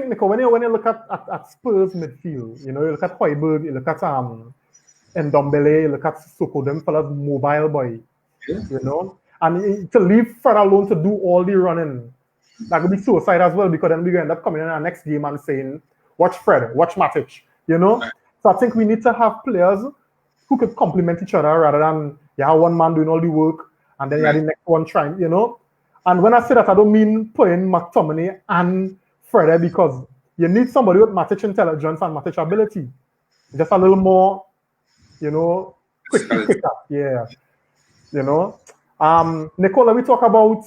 Nico, when you look at Spurs midfield, you know, you look at Højbjerg, you look at Ndombele, you look at Soko, them fellas mobile boy. Yeah. You know? And to leave Fred alone to do all the running, That could be suicide as well because then we end up coming in our next game and saying, watch Fred, watch Matic, you know? Right. So I think we need to have players who could complement each other rather than you have one man doing all the work and then you have the Right. next one trying, you know? And when I say that, I don't mean putting McTominay and Fred because you need somebody with Matic intelligence and Matic ability. Just a little more, you know, Physicality. quicker. Yeah, you know. Nicola, we talk about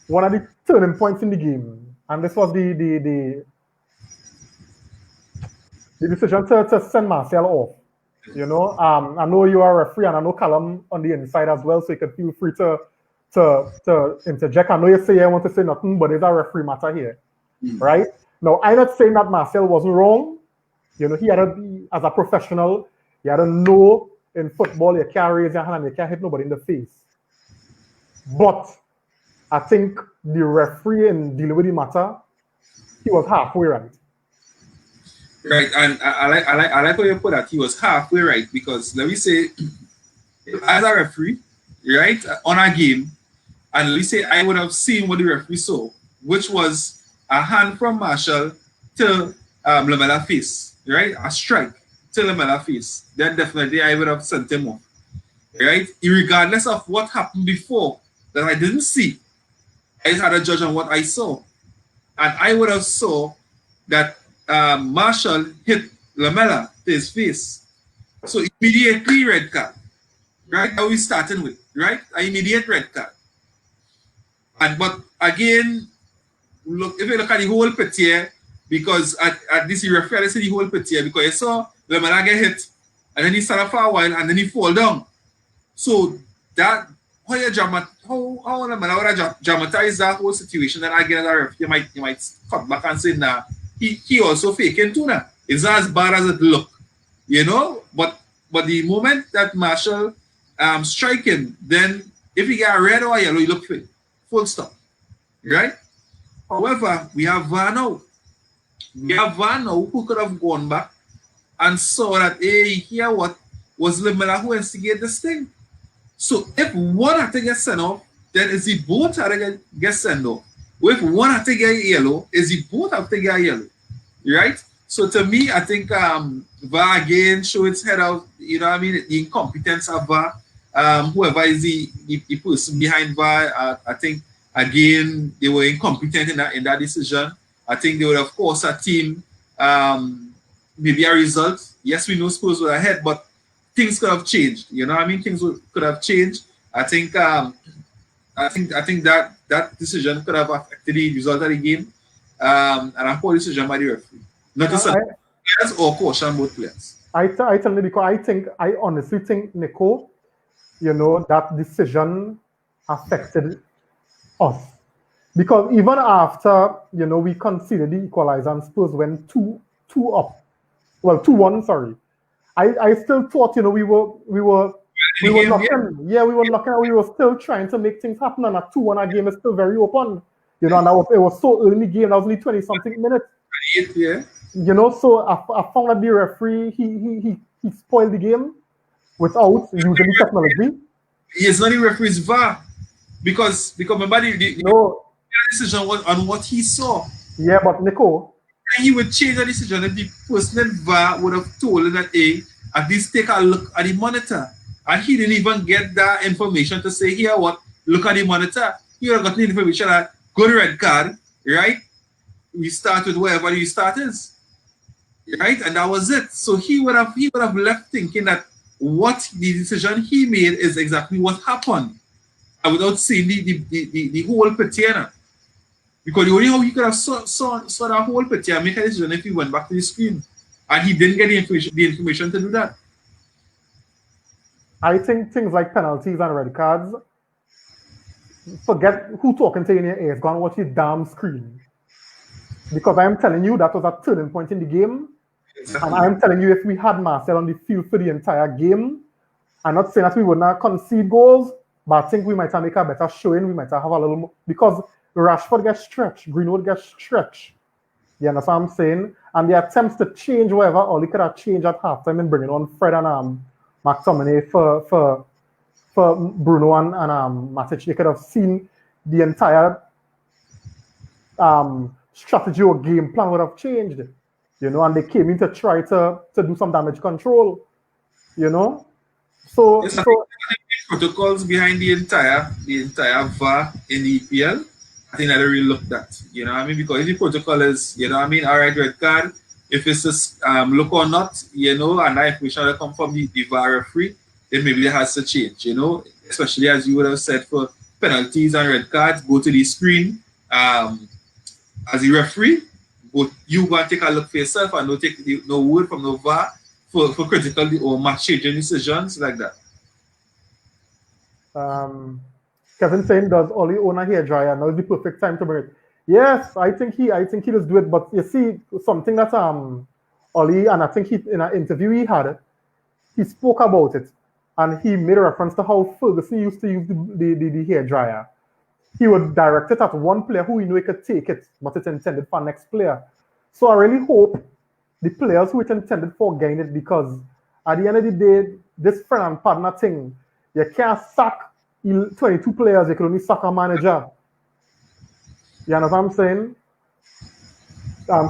one of the turning points in the game, and this was the decision to send Marcel off. You know, I know you are a referee, and I know Callum on the inside as well, so you can feel free to interject. I know you say you want to say nothing, but it's a referee matter here, right? Now, I'm not saying that Marcel wasn't wrong. You know, he had to be, as a professional, he had to know in football you can't raise your hand and you can't hit nobody in the face. But I think the referee in dealing with the matter, he was halfway right. Right, and I like how you put that. He was halfway right because let me say, as a referee, right, on a game, and let me say I would have seen what the referee saw, which was a hand from Marshall to Lamela face, right, a strike to Lamela face. Then definitely I would have sent him off, right, regardless of what happened before that I didn't see. I just had a judge on what I saw, and I would have saw that Marshall hit Lamela to his face. So immediately red card. Right? How we starting with, right? An immediate red card. And but again, look if you look at the whole picture, because at this you refer to the whole picture because you saw Lamela get hit and then he started for a while and then he fall down. So that how Lamela would have dramatized that whole situation, then again as a ref, you might cut back and say nah, he also faking too now. It's not as bad as it look, you know. But the moment that Marshall strike him, then if he get red or yellow, he look fit. Full stop. Right? However, we have VAR now. We have VAR now who could have gone back and saw that hey, here what was Lamela who instigated this thing. So if one had to get sent off, then is the both had to get sent off. If one had to get yellow, is the both have to get yellow. Right? So to me, I think VAR again show its head out, you know what I mean, the incompetence of VAR. Whoever is the person behind VAR, I think again they were incompetent in that decision. I think they would have course a team maybe a result. Yes, we know Spurs were ahead, but things could have changed. You know what I mean? Things could have changed. I think that decision could have affected the result of the game. And a poor decision by the referee. Not to say players or caution both players. I tell you because I honestly think Nico, you know, that decision affected us. Because even after, you know, we conceded the equalizer and Spurs went 2 up. Well, 2-1, sorry. I still thought, you know, we were knocking. Yeah, we were knocking. We were still trying to make things happen, and at 2-1, our game is still very open. You know, and it was so early in the game. That was only 20-something minutes. Yeah. You know, so I found that the referee he spoiled the game without using the technology. It's not the referee's VAR because remember the decision was on what he saw. Yeah, but Nico, and he would change the decision if the person in VAR would have told him that hey, at least take a look at the monitor. And he didn't even get that information to say, here what, look at the monitor. He would have gotten the information that go to red card, right? We start with wherever the start is. Right? And that was it. So he would have left thinking that what the decision he made is exactly what happened. And without seeing the whole picture. Because the only how he could have saw that whole picture and make a decision if he went back to the screen. And he didn't get the information to do that. I think things like penalties and red cards, forget who talking to you in your ears, go and watch the damn screen. Because I'm telling you, that was a turning point in the game. Exactly. And I'm telling you, if we had Marcel on the field for the entire game, I'm not saying that we would not concede goals, but I think we might have make a better showing. We might have a little more, because Rashford gets stretched, Greenwood gets stretched. You understand what I'm saying? And the attempts to change whatever, or they could have changed at halftime and bringing on Fred and McTominay for Bruno and Matic. They could have seen the entire strategy or game plan would have changed, and they came in to try to do some damage control, So Yes, I think so the protocols behind the entire VAR in the EPL, I think that they really looked at. You know what I mean? Because if the protocol is, you know what I mean, all right, red card, if it's a look or not, and that information that come from the VAR referee, then maybe it has to change, especially as you would have said for penalties and red cards, go to the screen as a referee, but you go and take a look for yourself and no take no word from no VAR for critical or match changing decisions like that. um, Kevin saying, does Oli own a hair dryer? Now is the perfect time to bring it. Yes, I think he does do it, but you see something that Oli, and I think he in an interview he spoke about it, and he made a reference to how Ferguson used to use the hair dryer. He would direct it at one player who he knew he could take it, but it's intended for next player. So I really hope the players who it intended for gain it, because at the end of the day, this friend and partner thing, you can't sack 22 players, you can only sack a manager. You know what I'm saying?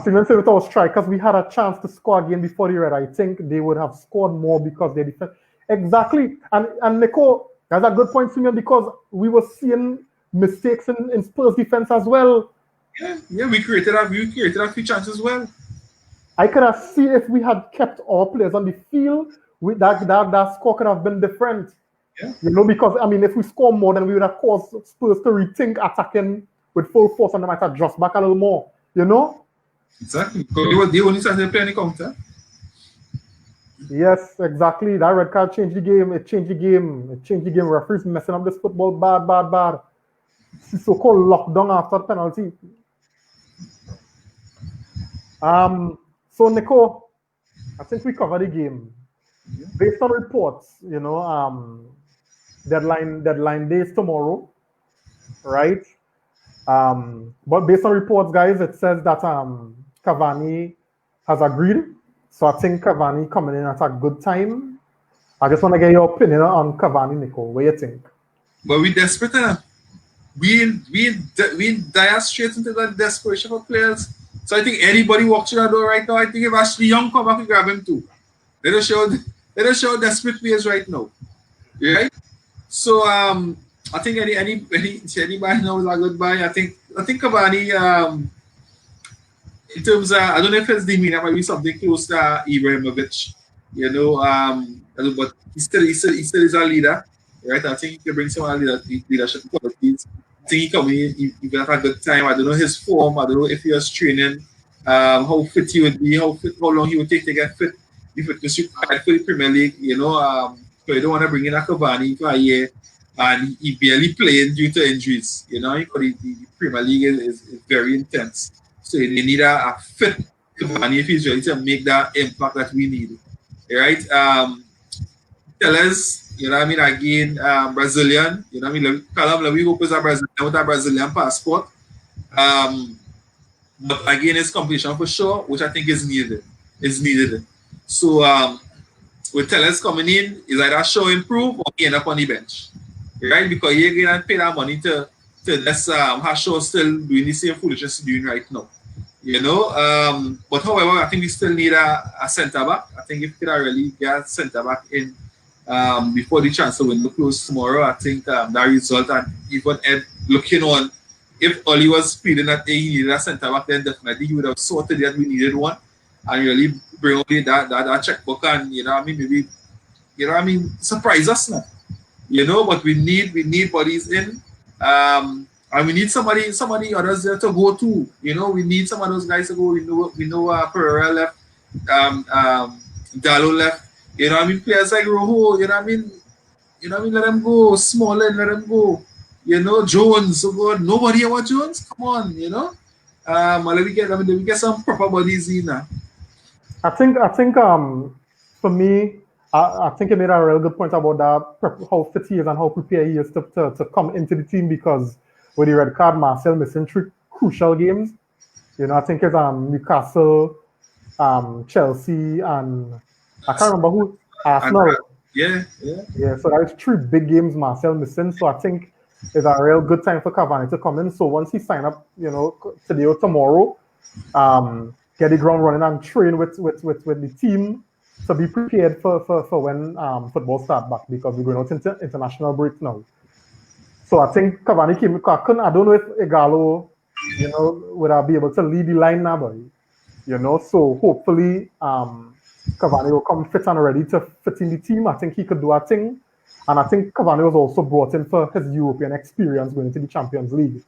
Steven said with our strikers, we had a chance to score again before the red. I think they would have scored more because they defend. Exactly. And Nico, that's a good point, Simeon, because we were seeing mistakes in Spurs defense as well. Yeah, we created a few chances as well. I could have seen if we had kept our players on the field, that score could have been different. Yeah, Because I mean, if we score more, then we would have caused Spurs to rethink attacking with full force, and they might have just back a little more. exactly. Because they only started playing the counter. Yes, exactly. That red card changed the game. It changed the game. It changed the game. Referees messing up this football bad, bad, bad. So-called lockdown after penalty. So Nico, I think we covered the game. Based on reports, deadline day is tomorrow, right? But based on reports, guys, it says that Cavani has agreed. So I think Cavani coming in at a good time. I just want to get your opinion on Cavani, Nico. What do you think? But we desperate enough. We dire straight into that desperation for players. So I think anybody walks through that door right now, I think if Ashley Young come back, we grab him too. Let us show how desperate we is right now. Right? So I think anybody knows a good buy. I think Cavani in terms of, I don't know if it's demeanor, might be something close to Ibrahimovic, but he still is a leader, right? I think he can bring some leadership qualities. I think he come in, he got a good time. I don't know his form. I don't know if he was training, how fit he would be, how long he would take to get fit. If it was required for the Premier League, so you don't want to bring in a Cavani for a year and he barely playing due to injuries. Because the Premier League is very intense. So they need a fit Cavani if he's ready to make that impact that we need. Right? Tell us, again, Brazilian, Callum we hope is a Brazilian with a Brazilian passport. But again, it's competition for sure, which I think is needed. So with Tellers coming in, is either show improve or he end up on the bench. Right? Because you're going to pay that money to just have show still doing the same foolishness doing right now. But however, I think we still need a centre back. I think if we could really get a centre back in before the transfer window close tomorrow, I think that result, and even Ed looking on, if Oli was feeling that he needed a centre back, then definitely he would have sorted that we needed one and really bring out that checkbook and maybe surprise us now. But we need bodies in. And we need somebody others there to go to. We need some of those guys to go. We know Pereira left, Dallo left. Players like Rojo, let them go. Smalling, let them go. Jones, so good. Nobody want Jones? Come on, let me get some proper bodies in now. I think for me, I think you made a real good point about that, how fit he is and how prepared he is to come into the team, because with the red card, Marcel missing three crucial games. I think it's Newcastle, Chelsea, and I can't remember who, And Arsenal. yeah. Yeah, so that is three big games Marcel missing. So I think is a real good time for Cavani to come in. So once he sign up, today or tomorrow, get the ground running and train with the team to be prepared for when football start back, because we're going out into international break now. So I think Cavani came. I don't know if Igalo, would I be able to lead the line now, boy. So hopefully Cavani will come fit and ready to fit in the team. I think he could do a thing. And I think Cavani was also brought in for his European experience going into the Champions League.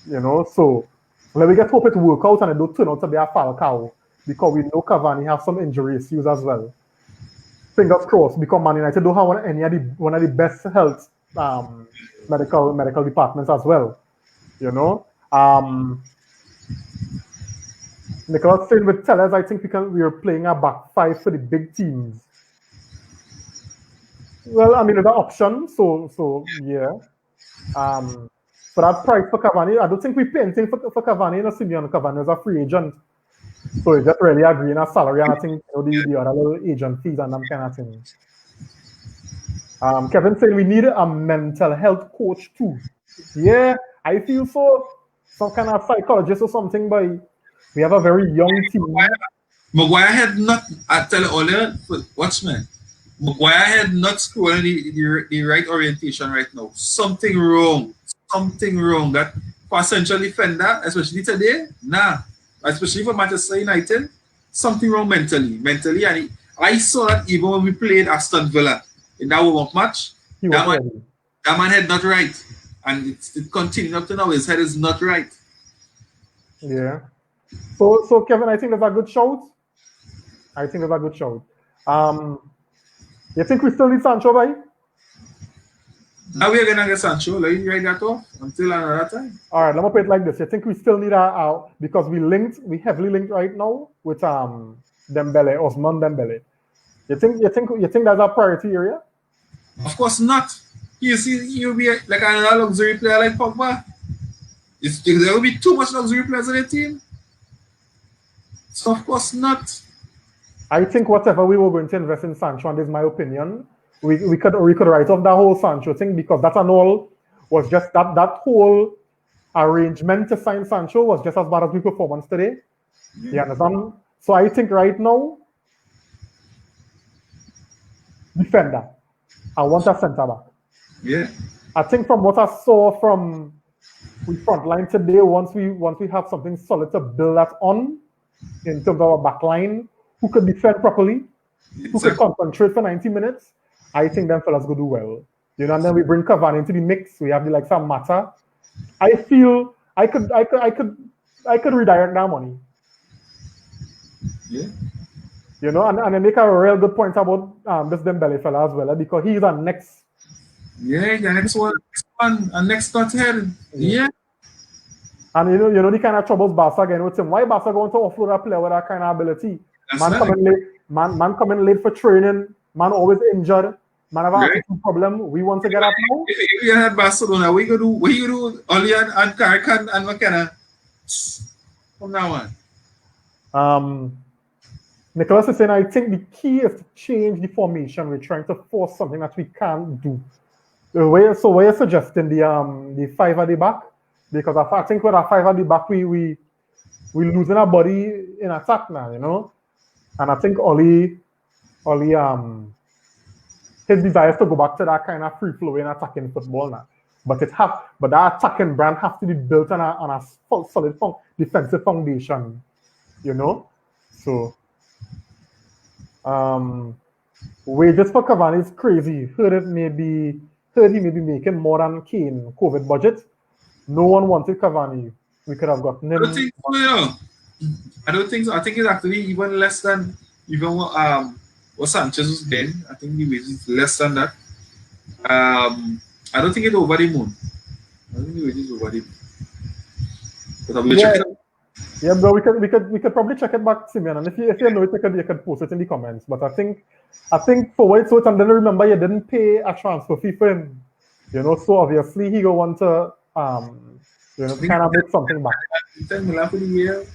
So let me get hope it work out and it don't turn out to be a Falcao, because we know Cavani has some injury issues as well. Fingers crossed, because Man United don't have one of the best health medical departments as well. Nicholas saying with Tellers, I think we are playing a back five for the big teams. Well, I mean, it's an option, so yeah. For that price for Cavani, I don't think we pay anything for Cavani. Simeon Cavani is a free agent, so it's just really agreeing a salary, and I think the other little agent fees and that kind of thing. Kevin saying we need a mental health coach too. Yeah, I feel so. Some kind of psychologist or something, but we have a very young team. Maguire had not, I tell you earlier, watchman, Maguire had not scored the right orientation right now. Something wrong. Something wrong. That for a central defender, especially today, nah. Especially for Manchester United, something wrong mentally. And I saw that even when we played Aston Villa in that warm-up match, that man head not right. And it continued up to now. His head is not right. Yeah. So Kevin, I think that's a good shout. You think we still need Sancho, right? Now we're gonna get Sancho. Let you write that off until another time. All right, let me put it like this. You think we still need because we heavily linked right now with Dembele, Osman Dembele. You think that's a priority area? Of course not. You see, you'll be like another luxury player like Pogba. There will be too much luxury players on the team. So of course not. I think whatever we were going to invest in Sancho, and this is my opinion, we could write off that whole Sancho thing, because that and all was just that whole arrangement to sign Sancho was just as bad as the performance today. Yeah. You understand? So I think right now, defender. I want a centre back. Yeah. I think from what I saw from we front line today, once we have something solid to build that on in terms of our back line, who could defend properly, who could concentrate for 90 minutes, I think them fellas go do well. And then we bring Cavani into the mix. We have the likes of Mata. I feel I could redirect that money. Yeah. And I make a real good point about this Dembele fella as well, because he's our next. Yeah, the next one, and next not here. Yeah. And you know the kind of troubles Barca again with him. Why Barca going to offload a player with that kind of ability? Man coming late for training. Man always injured. Man have an attitude problem. We want to get up now. If you had Barcelona, what you do? Only and Carrican and McKenna. From now on. Nicholas is saying, I think the key is to change the formation. We're trying to force something that we can't do. So we're suggesting the five at the back, because I think with our five at the back, we losing our body in attack now, And I think Oli his desire is to go back to that kind of free flowing attacking football now. But that attacking brand has to be built on a solid defensive foundation, So wages for Cavani is crazy. Heard he may be making more than Kane COVID budget. No one wanted Cavani. We could have gotten him. I don't think so. I think it's actually even less than what Sanchez was getting. I think the wages is less than that. I don't think it's over the moon. I don't think the wages is over the moon. But I will check it out. Yeah, bro, we could probably check it back, Simeon. And if you know it, you could post it in the comments. But I think for what it's worth, and then remember you didn't pay a transfer fee for him. So obviously he go want to kind of make something back. 10 million for the year.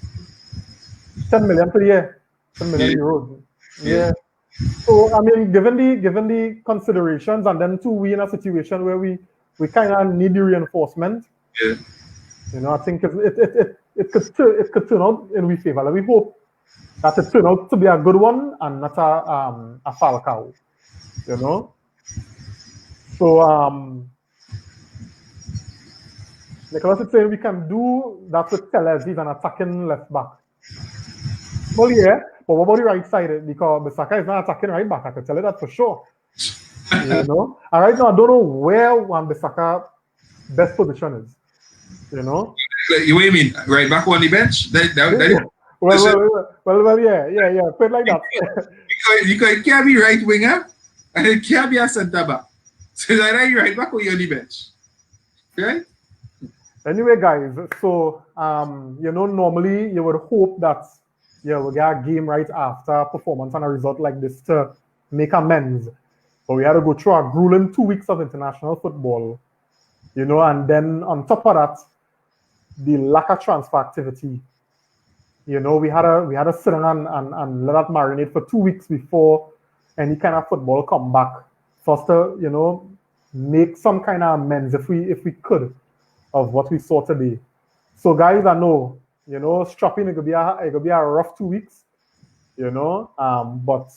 10 million per year. 10 million euros. Yeah. So I mean, given the considerations, and then too, we in a situation where we we kind of need the reinforcement. Yeah. You know, I think it could turn out in we favor. Like, we hope that it turn out to be a good one and not a Falcao. You know, so Nicholas is saying we can do that with Teles. He's an attacking left back. Well, yeah, but what about the right side? Because Bissaka is not attacking right back. I can tell you that for sure. You know, and right now I don't know where Wan-Bissaka best position is. You know, What do you mean? Right back on the bench? well, yeah. Put it like that. Because it can't be right winger and it can't be a centre back. So it's either you right back or you're on the bench. Right? Anyway, guys, so you know, normally you would hope that we'll get a game right after a performance and a result like this to make amends. But we had to go through a grueling 2 weeks of international football, you know, and then on top of that, the lack of transfer activity. You know, we had to sit down and let that marinate for 2 weeks before any kind of football come back for us to, you know, make some kind of amends if we could of what we saw today. So guys, I know, you know, strapping it could be a rough 2 weeks, you know. But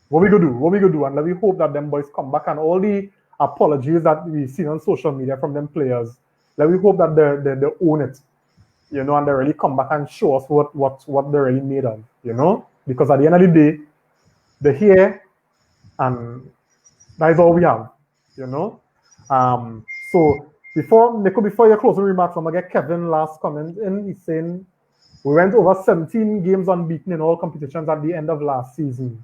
what we gonna do? What we gonna do? And let me hope that them boys come back and all the apologies that we see on social media from them players. Let me hope that they own it, you know, and they really come back and show us what they're really made of, you know. Because at the end of the day, they're here, and that is all we have, you know. So before your closing remarks, I'm gonna get Kevin last comment in. He's saying we went over 17 games unbeaten in all competitions at the end of last season.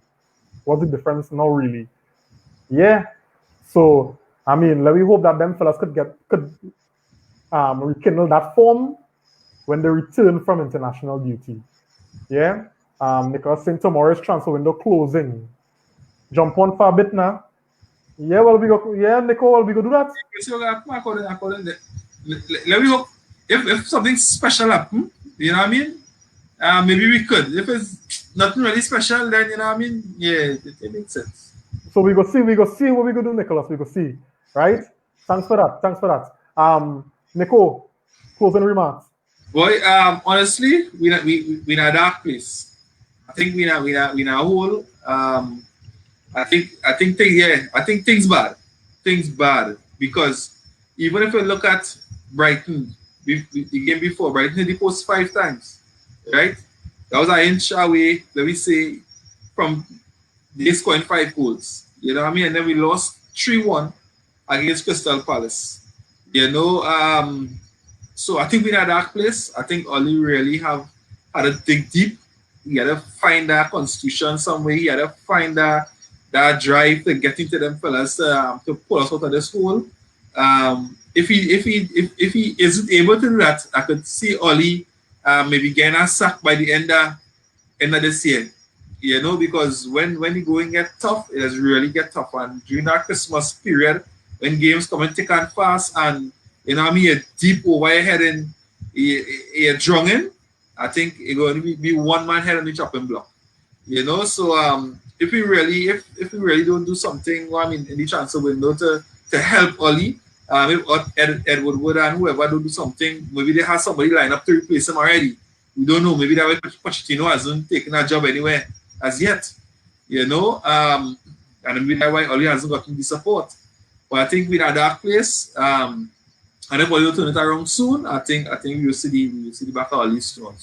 What's the difference now, really? Yeah. So I mean, let me hope that them fellas could rekindle that form when they return from international duty. Yeah. Because since tomorrow's transfer window closing, jump on for a bit now. Yeah, well, Nico, we go do that. Let me hope if something special happen, you know what I mean? Maybe we could. If it's nothing really special, then you know what I mean? Yeah, it makes sense. So we go see what we go do, Nicholas. We go see. Right? Thanks for that. Nico, closing remarks. Boy, honestly, we in a dark place. I think we in a hole. I think things bad. Things bad. Because even if we look at Brighton, the game before, Brighton did post 5 times. Right? That was an inch away, let me say, from they scoring 5 goals. You know what I mean? And then we lost 3-1 against Crystal Palace. You know, so I think we're in a dark place. I think Oli really had to dig deep. He had to find that constitution somewhere. He had to find that drive to get into them fellas to pull us out of this hole. If he isn't able to do that, I could see Oli maybe getting a sack by the end of this year. You know, because when the going get tough, it does really get tough. And during that Christmas period, when games come and thick and fast, and you know what I mean, you're deep over your head and you're drunk in, I think it's going to be one man head on the chopping block. You know, so if we really don't do something, I mean, in the transfer window to help Oli, if Edward Wood and whoever don't do something, maybe they have somebody lined up to replace him already. We don't know. Maybe that way Pochettino hasn't taken that job anywhere as yet. You know, and maybe that's why Oli hasn't gotten the support. But I think we're in a dark place. And if Oli will turn it around soon, I think we will see the back of Oli soon.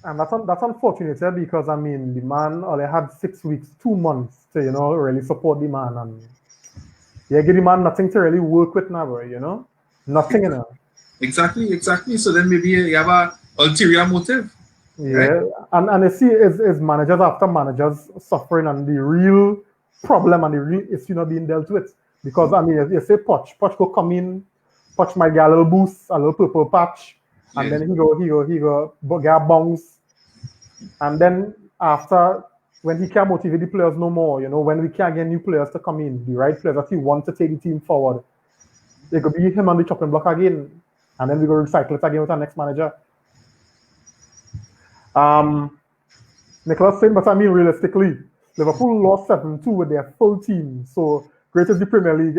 And that's unfortunate, because I mean the man only had 6 weeks, 2 months to, you know, really support the man, and give the man nothing to really work with now, you know, nothing, you know. Exactly. So then maybe you have a ulterior motive. Yeah, right? and you see is managers after managers suffering, and the real problem and the real issue not being dealt with. Because I mean, you say Poch go come in, Poch might get a little boost, a little purple patch, and then he go get a bounce. And then after, when he can't motivate the players no more, you know, when we can't get new players to come in, the right players that he wants to take the team forward, they could be him on the chopping block again, and then we go recycle it again with our next manager. Nicholas saying, but I mean, realistically, Liverpool lost 7-2 with their full team. So great is the Premier League.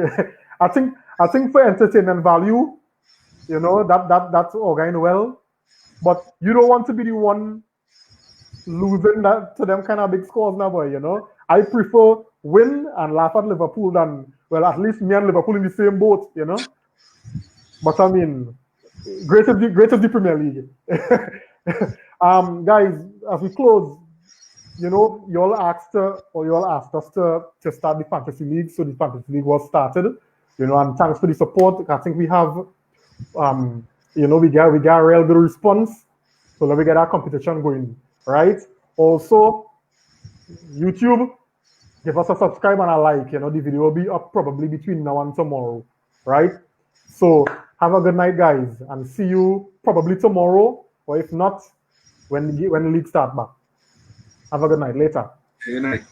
I think I think for entertainment value, you know, that's all going well. But you don't want to be the one losing that to them kind of big scores now, boy, you know. I prefer win and laugh at Liverpool than, well, at least me and Liverpool in the same boat, you know. But I mean, great of the Premier League. Guys, as we close, you know, you all asked us to start the fantasy league, so the fantasy league was started, you know, and thanks for the support. I think we have, you know, we got a real good response, so let me get our competition going, right? Also, YouTube, give us a subscribe and a like. You know, the video will be up probably between now and tomorrow, right? So have a good night, guys, and see you probably tomorrow, or if not, when the league start back. Have a good night. Later. Good night.